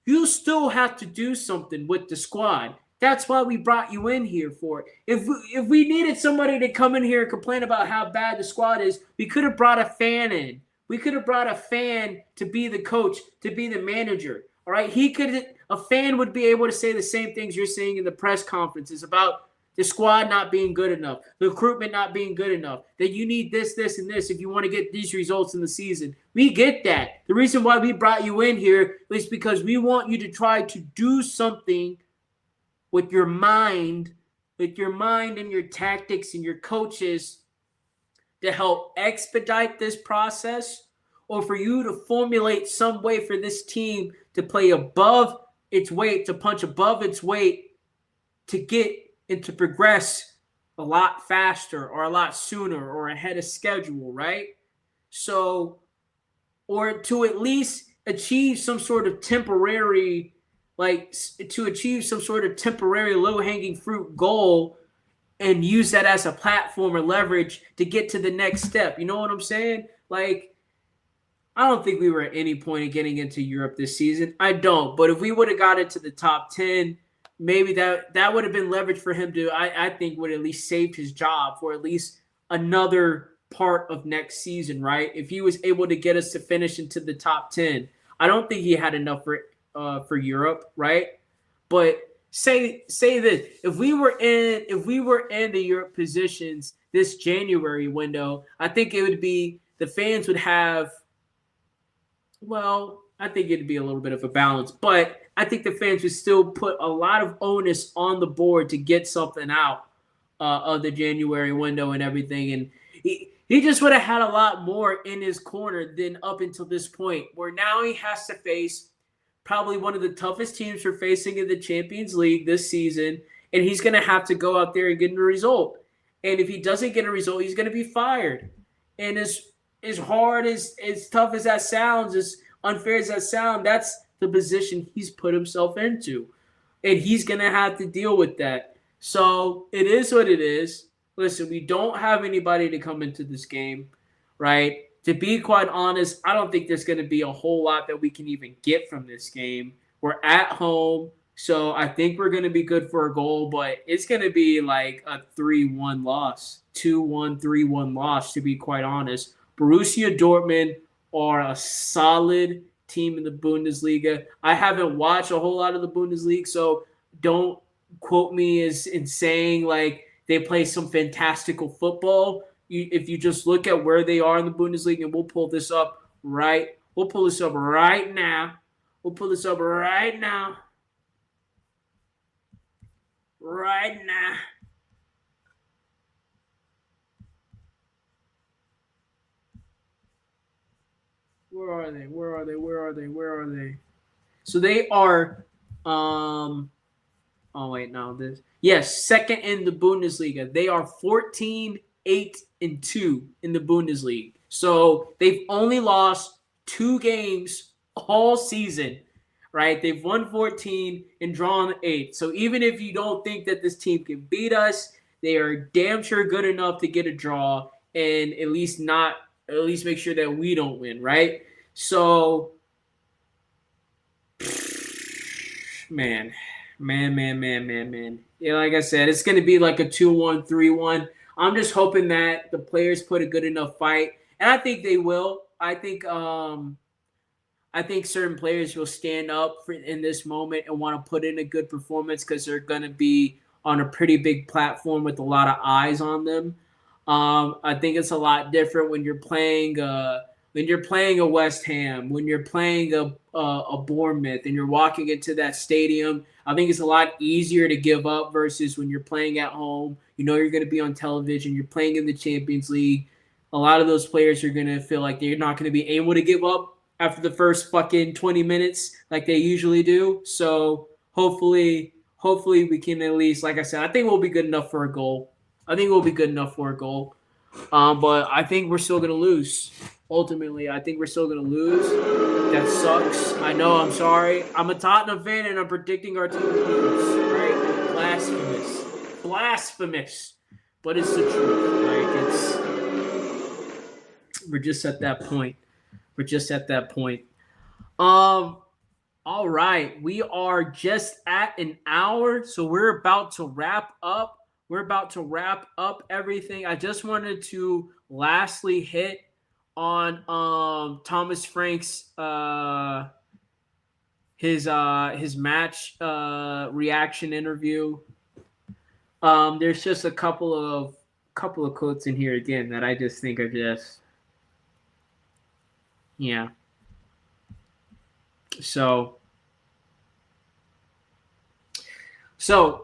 You still have to do something with the squad. That's why we brought you in here for it. If we needed somebody to come in here and complain about how bad the squad is, we could have brought a fan in. We could have brought a fan to be the coach, to be the manager. All right, a fan would be able to say the same things you're saying in the press conferences about the squad not being good enough, the recruitment not being good enough, that you need this, this, and this if you want to get these results in the season. We get that. The reason why we brought you in here is because we want you to try to do something with your mind and your tactics and your coaches to help expedite this process, or for you to formulate some way for this team to play above its weight, to punch above its weight, to get and to progress a lot faster or a lot sooner or ahead of schedule, right? So, or to at least achieve some sort of temporary, low-hanging fruit goal and use that as a platform or leverage to get to the next step. You know what I'm saying? Like, I don't think we were at any point in getting into Europe this season. I don't. But if we would have got into the top 10, maybe that would have been leverage for him to, I think, would at least saved his job for at least another part of next season, right? If he was able to get us to finish into the top 10. I don't think he had enough for Europe, right? But say this. If we were in the Europe positions this January window, I think it would be, the fans would have, well, I think it'd be a little bit of a balance, but I think the fans would still put a lot of onus on the board to get something out of the January window and everything. And he just would have had a lot more in his corner than up until this point, where now he has to face probably one of the toughest teams we're facing in the Champions League this season, and he's going to have to go out there and get a result. And if he doesn't get a result, he's going to be fired. And as hard, as tough as that sounds, as unfair as that sounds, that's the position he's put himself into. And he's going to have to deal with that. So it is what it is. Listen, we don't have anybody to come into this game, right? To be quite honest, I don't think there's going to be a whole lot that we can even get from this game. We're at home, so I think we're going to be good for a goal, but it's going to be like a 3-1 loss, 2-1, 3-1 loss, to be quite honest. Borussia Dortmund are a solid team in the Bundesliga. I haven't watched a whole lot of the Bundesliga, so don't quote me as in saying like they play some fantastical football. If you just look at where they are in the Bundesliga, and we'll pull this up right now. Where are they? So they are second in the Bundesliga. They are 14-8-2 in the Bundesliga. So they've only lost 2 games all season, right? They've won 14 and drawn 8. So even if you don't think that this team can beat us, they are damn sure good enough to get a draw and at least make sure that we don't win, right? So, man. Yeah, like I said, it's going to be like a 2-1, 3-1. I'm just hoping that the players put a good enough fight, and I think they will. I think certain players will stand up in this moment and want to put in a good performance because they're going to be on a pretty big platform with a lot of eyes on them. I think it's a lot different when you're playing a West Ham, when you're playing a Bournemouth, and you're walking into that stadium. I think it's a lot easier to give up versus when you're playing at home. You know you're going to be on television. You're playing in the Champions League. A lot of those players are going to feel like they're not going to be able to give up after the first fucking 20 minutes like they usually do. So hopefully we can at least, like I said, I think we'll be good enough for a goal. But I think we're still going to lose. Ultimately, I think we're still going to lose. That sucks. I know. I'm sorry. I'm a Tottenham fan, and I'm predicting our team to lose. Right? Blasphemous. blasphemous, but it's the truth. We're just at that point. All right, we are just at an hour, so we're about to wrap up. Everything. I just wanted to lastly hit on Thomas Frank's his match reaction interview. There's just a couple of quotes in here again that I just think are just So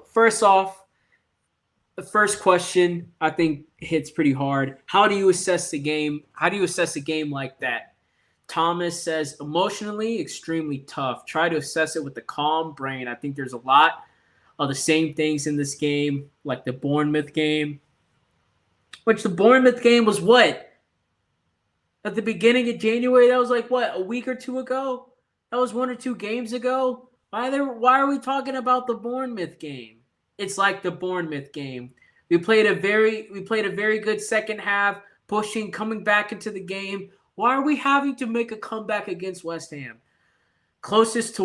first off, the first question I think hits pretty hard. How do you assess the game? How do you assess a game like that? Thomas says, emotionally, extremely tough. Try to assess it with a calm brain. I think there's a lot of the same things in this game, like the Bournemouth game. Which the Bournemouth game was what? At the beginning of January? That was like, what, a week or two ago? That was 1 or 2 games ago. Why are we talking about the Bournemouth game? It's like the Bournemouth game. We played a very good second half, pushing, coming back into the game. Why are we having to make a comeback against West Ham? Closest to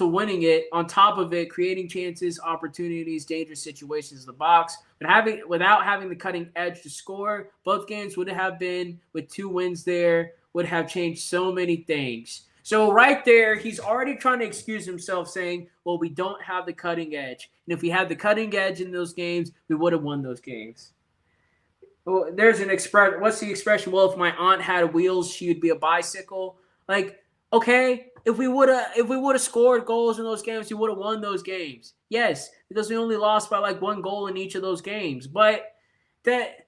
winning it. On top of it, creating chances, opportunities, dangerous situations in the box. But without having the cutting edge to score, both games would have been, with 2 wins there, would have changed so many things. So right there, he's already trying to excuse himself, saying, well, we don't have the cutting edge. And if we had the cutting edge in those games, we would have won those games. Well, there's an expression. What's the expression? Well, if my aunt had wheels, she would be a bicycle. Like, okay, if we would have scored goals in those games, we would have won those games. Yes, because we only lost by like 1 goal in each of those games. But it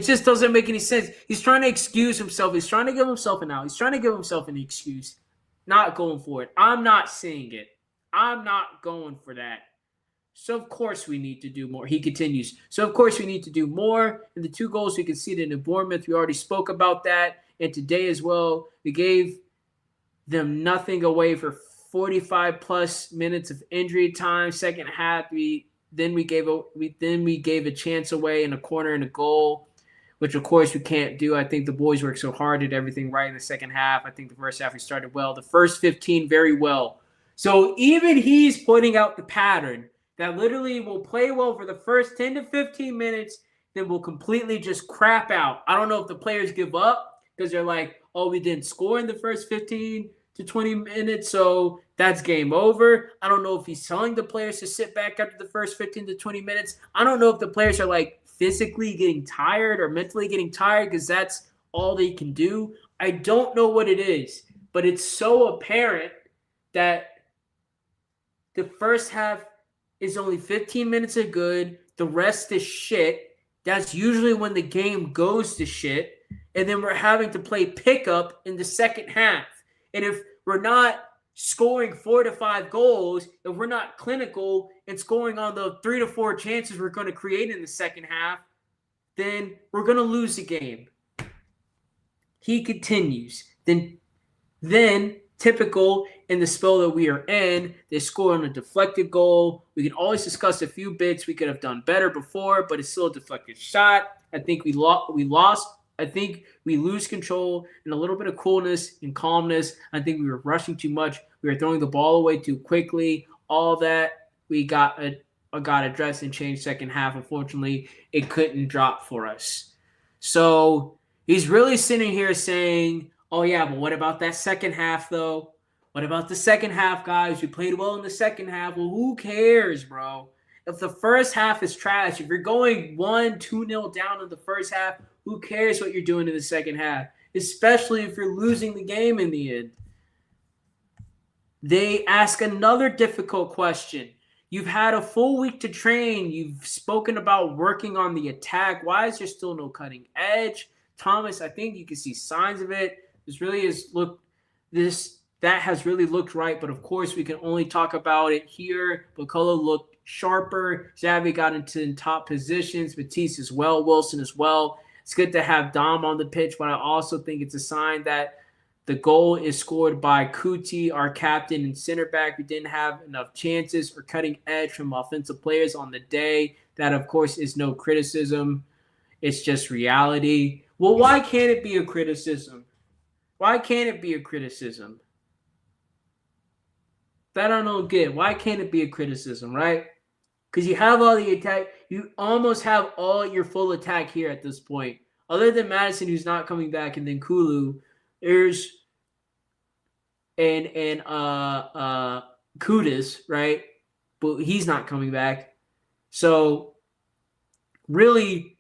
just doesn't make any sense. He's trying to excuse himself. He's trying to give himself an out. He's trying to give himself an excuse. Not going for it. I'm not seeing it. I'm not going for that. So, of course, we need to do more. He continues. So, of course, we need to do more. And the 2 goals we conceded in Bournemouth, we already spoke about that. And today as well, we gave them nothing away for 45-plus minutes of injury time. Second half, we gave a chance away in a corner and a goal, which, of course, we can't do. I think the boys worked so hard, did everything right in the second half. I think the first half we started well. The first 15, very well. So even he's pointing out the pattern that literally will play well for the first 10 to 15 minutes, then will completely just crap out. I don't know if the players give up because they're like, oh, we didn't score in the first 15 to 20 minutes, so that's game over. I don't know if he's telling the players to sit back after the first 15 to 20 minutes. I don't know if the players are like physically getting tired or mentally getting tired because that's all they can do. I don't know what it is, but it's so apparent that the first half is only 15 minutes of good. The rest is shit. That's usually when the game goes to shit. And then we're having to play pickup in the second half. And if we're not scoring 4 to 5 goals, if we're not clinical and scoring on the 3 to 4 chances we're going to create in the second half, then we're going to lose the game. He continues. Then typical in the spell that we are in, they score on a deflected goal. We can always discuss a few bits we could have done better before, but it's still a deflected shot. I think we lost. I think we lose control and a little bit of coolness and calmness. I think we were rushing too much. We were throwing the ball away too quickly. All that we got addressed and changed second half. Unfortunately, it couldn't drop for us. So he's really sitting here saying, oh, yeah, but what about that second half, though? What about the second half, guys? We played well in the second half. Well, who cares, bro? If the first half is trash, if you're going 1-2-0 down in the first half, who cares what you're doing in the second half? Especially if you're losing the game in the end. They ask another difficult question. You've had a full week to train. You've spoken about working on the attack. Why is there still no cutting edge? Thomas, I think you can see signs of it. That has really looked right, but of course we can only talk about it here. Bacolo looked sharper. Xavi got into top positions. Matisse as well. Wilson as well. It's good to have Dom on the pitch, but I also think it's a sign that The goal is scored by Kuti, our captain and center back, who didn't have enough chances or cutting edge from offensive players on the day. That, of course, is no criticism. It's just reality. Well, why can't it be a criticism? Why can't it be a criticism? That I don't get. Why can't it be a criticism, right? Because you have all the attack. You almost have all your full attack here at this point. Other than Madison, who's not coming back, and then Kulu, there's and Kudus, right? But he's not coming back. So really,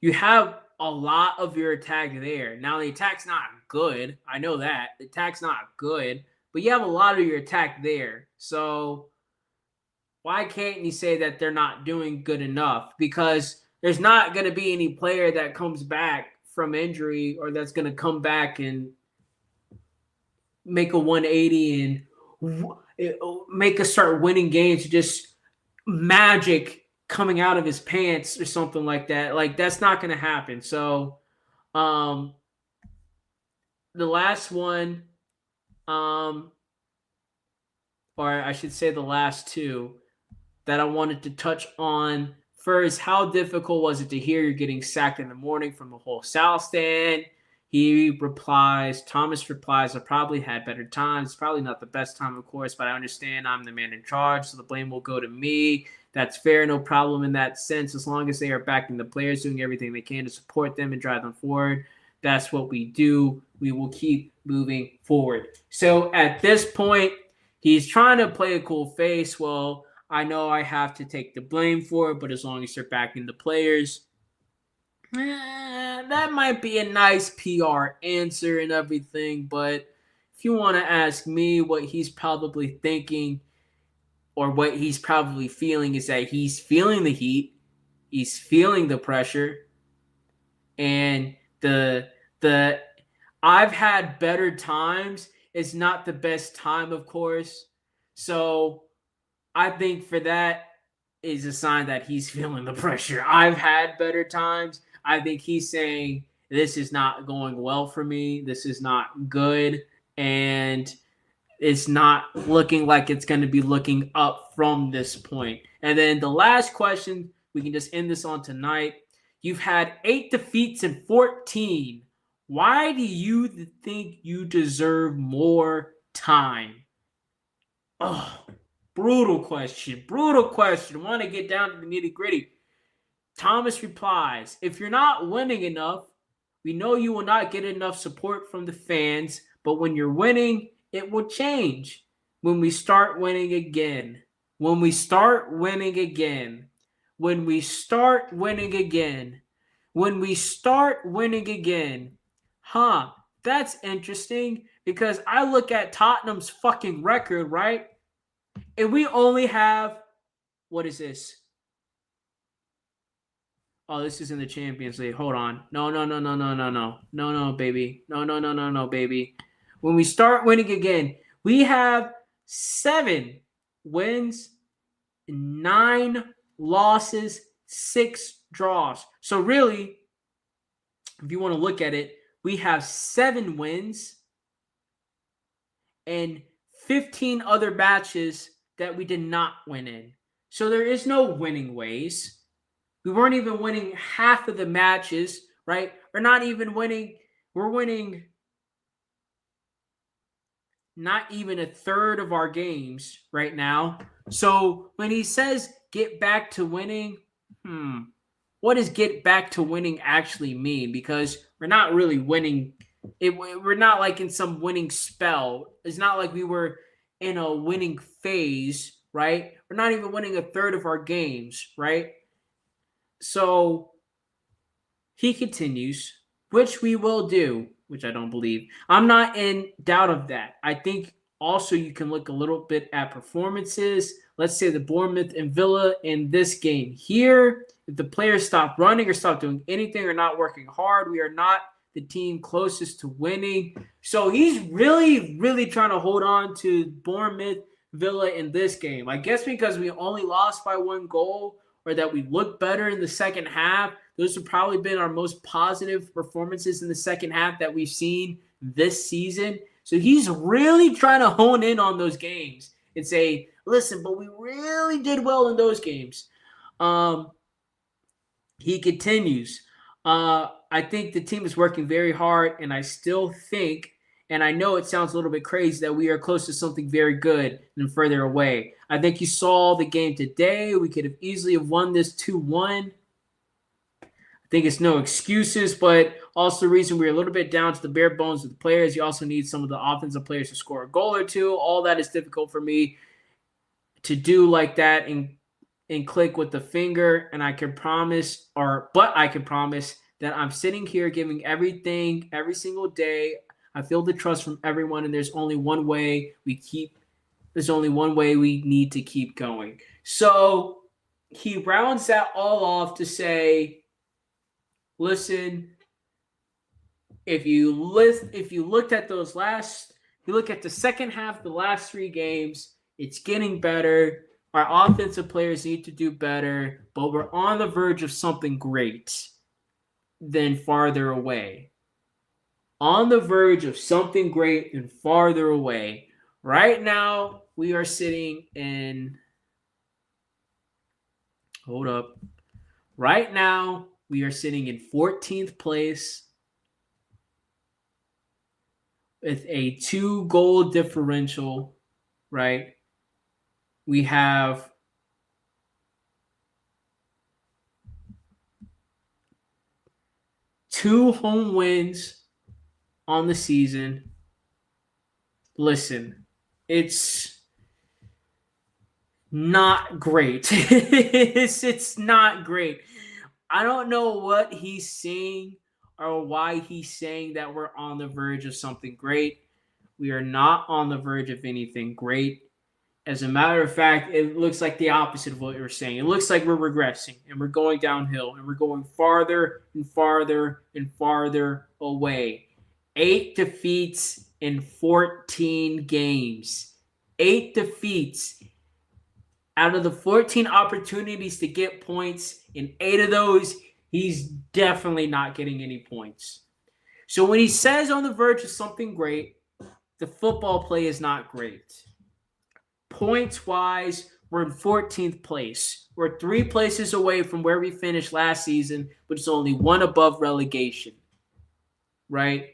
you have a lot of your attack there. Now the attack's not good. I know that. The attack's not good, but you have a lot of your attack there. So why can't you say that they're not doing good enough? Because there's not going to be any player that comes back from injury or that's going to come back and make a 180 and make us start winning games, just magic coming out of his pants or something like that. Like, that's not going to happen. So the last one, or I should say the last two that I wanted to touch on. First, how difficult was it to hear you're getting sacked in the morning from the whole South stand? Thomas replies, I probably had better times. Probably not the best time, of course, but I understand I'm the man in charge, so the blame will go to me. That's fair, no problem in that sense. As long as they are backing the players, doing everything they can to support them and drive them forward, that's what we do. We will keep moving forward. So at this point, he's trying to play a cool face. Well, I know I have to take the blame for it, but as long as they're backing the players, that might be a nice PR answer and everything. But if you want to ask me what he's probably thinking or what he's probably feeling, is that he's feeling the heat, he's feeling the pressure, and the I've had better times is not the best time, of course. So I think for that is a sign that he's feeling the pressure. I've had better times. I think he's saying, this is not going well for me. This is not good. And it's not looking like it's going to be looking up from this point. And then the last question, we can just end this on tonight. You've had 8 defeats in 14. Why do you think you deserve more time? Oh, brutal question. Brutal question. I want to get down to the nitty gritty. Thomas replies, if you're not winning enough, we know you will not get enough support from the fans, but when you're winning, it will change. When we start winning again. When we start winning again. When we start winning again. When we start winning again. That's interesting because I look at Tottenham's fucking record, right? And we only have, what is this? Oh, this is in the Champions League. Hold on. No, baby. No, baby. When we start winning again, we have 7 wins, 9 losses, 6 draws. So really, if you want to look at it, we have 7 wins and 15 other matches that we did not win in. So there is no winning ways. We weren't even winning half of the matches, right? We're not even winning. We're winning not even a third of our games right now. So when he says get back to winning, what does get back to winning actually mean? Because we're not really winning. We're not like in some winning spell. It's not like we were in a winning phase, right? We're not even winning a third of our games, right? So he continues, which we will do, which I don't believe. I'm not in doubt of that. I think also you can look a little bit at performances. Let's say the Bournemouth and Villa in this game here. If the players stop running or stop doing anything or not working hard, we are not the team closest to winning. So he's really, really trying to hold on to Bournemouth, Villa in this game. I guess because we only lost by 1 goal, or that we look better in the second half. Those have probably been our most positive performances in the second half that we've seen this season. So he's really trying to hone in on those games and say, listen, but we really did well in those games. He continues. I think the team is working very hard, and I still think, and I know it sounds a little bit crazy, that we are close to something very good and further away. I think you saw the game today. We could have easily have won this 2-1. I think it's no excuses, but also the reason we're a little bit down to the bare bones with the players. You also need some of the offensive players to score a goal or two. All that is difficult for me to do like that and click with the finger, and I can promise that I'm sitting here giving everything every single day. I feel the trust from everyone, and there's only one way we need to keep going. So he rounds that all off to say, listen, if you look at the second half of the last 3 games, it's getting better. Our offensive players need to do better, but we're on the verge of something great than farther away. On the verge of something great and farther away. Right now, we are sitting in... Hold up. Right now, we are sitting in 14th place with a 2-goal differential, right? We have 2 home wins on the season. Listen, it's not great. It's not great. I don't know what he's saying or why he's saying that we're on the verge of something great. We are not on the verge of anything great. As a matter of fact, it looks like the opposite of what you're saying. It looks like we're regressing and we're going downhill and we're going farther and farther and farther away. 8 defeats in 14 games. 8 defeats. Out of the 14 opportunities to get points, in 8 of those, he's definitely not getting any points. So when he says on the verge of something great, the football play is not great. Points-wise, we're in 14th place. We're 3 places away from where we finished last season, but it's only 1 above relegation, right?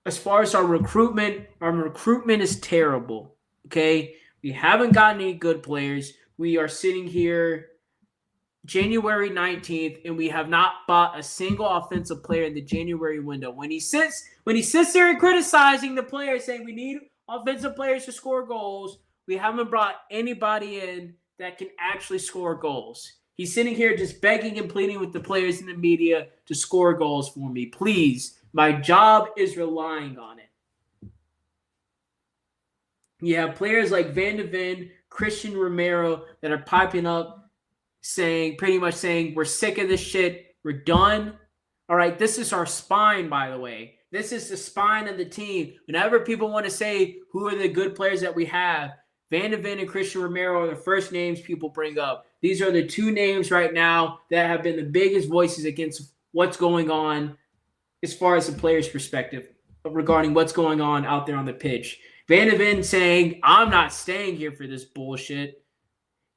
As far as our recruitment is terrible, okay? We haven't gotten any good players. We are sitting here January 19th, and we have not bought a single offensive player in the January window. When he sits there and criticizing the players, saying we need offensive players to score goals, we haven't brought anybody in that can actually score goals. He's sitting here just begging and pleading with the players in the media to score goals for me. Please, my job is relying on it. You have players like Van de Ven, Christian Romero that are piping up pretty much saying, we're sick of this shit. We're done. All right, this is our spine, by the way. This is the spine of the team. Whenever people want to say who are the good players that we have, Van de Ven and Christian Romero are the first names people bring up. These are the 2 names right now that have been the biggest voices against what's going on as far as the player's perspective regarding what's going on out there on the pitch. Van de Ven saying, I'm not staying here for this bullshit.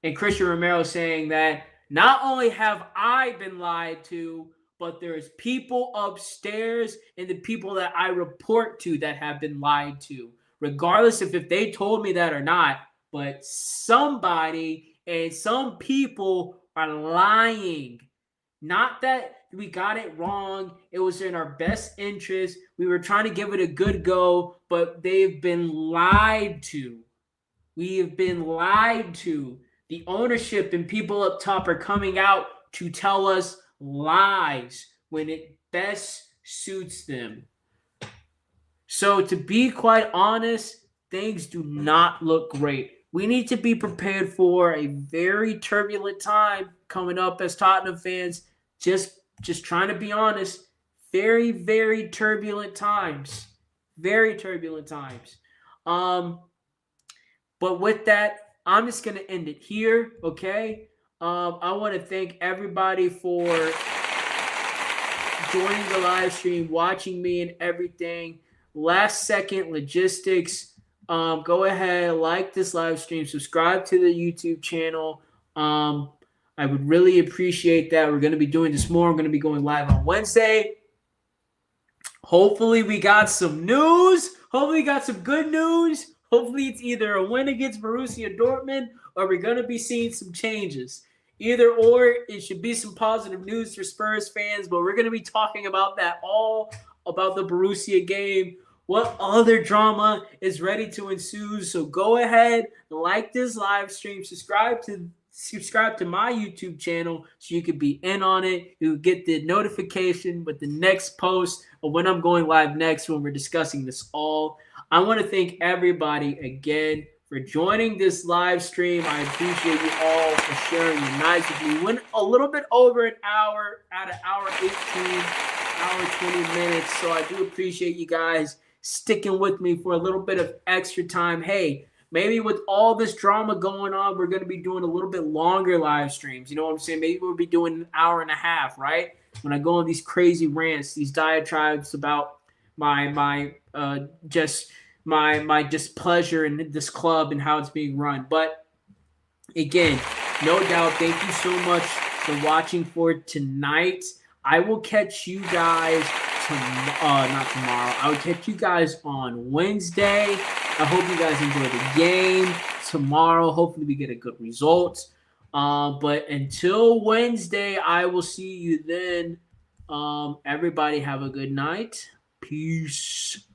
And Christian Romero saying that not only have I been lied to, but there's people upstairs and the people that I report to that have been lied to. Regardless of if they told me that or not, but somebody and some people are lying. Not that we got it wrong. It was in our best interest. We were trying to give it a good go, but they've been lied to. We have been lied to. The ownership and people up top are coming out to tell us lies when it best suits them. So to be quite honest, things do not look great. We need to be prepared for a very turbulent time coming up as Tottenham fans. Just trying to be honest. Very, very turbulent times. Very turbulent times. But with that, I'm just going to end it here, okay? I want to thank everybody for joining the live stream, watching me and everything. last-second logistics. Go ahead, like this live stream, subscribe to the YouTube channel. I would really appreciate that. We're going to be doing this more. I'm going to be going live on Wednesday. Hopefully we got some news. Hopefully we got some good news. Hopefully it's either a win against Borussia Dortmund or we're going to be seeing some changes. Either or, it should be some positive news for Spurs fans, but we're going to be talking about that all about the Borussia game. What other drama is ready to ensue? So go ahead, like this live stream, subscribe to my YouTube channel so you could be in on it. You get the notification with the next post of when I'm going live next when we're discussing this all. I want to thank everybody again for joining this live stream. I appreciate you all for sharing your nights with me. Went a little bit over an hour, at an hour 18, hour 20 minutes. So I do appreciate you guys sticking with me for a little bit of extra time. Hey, maybe with all this drama going on, we're going to be doing a little bit longer live streams. You know what I'm saying? Maybe we'll be doing an hour and a half, right? When I go on these crazy rants, these diatribes about my displeasure in this club and how it's being run. But again, no doubt, thank you so much for watching for tonight. I will catch you guys not tomorrow. I will catch you guys on Wednesday. I hope you guys enjoy the game tomorrow. Hopefully we get a good result. But until Wednesday, I will see you then. Everybody have a good night. Peace.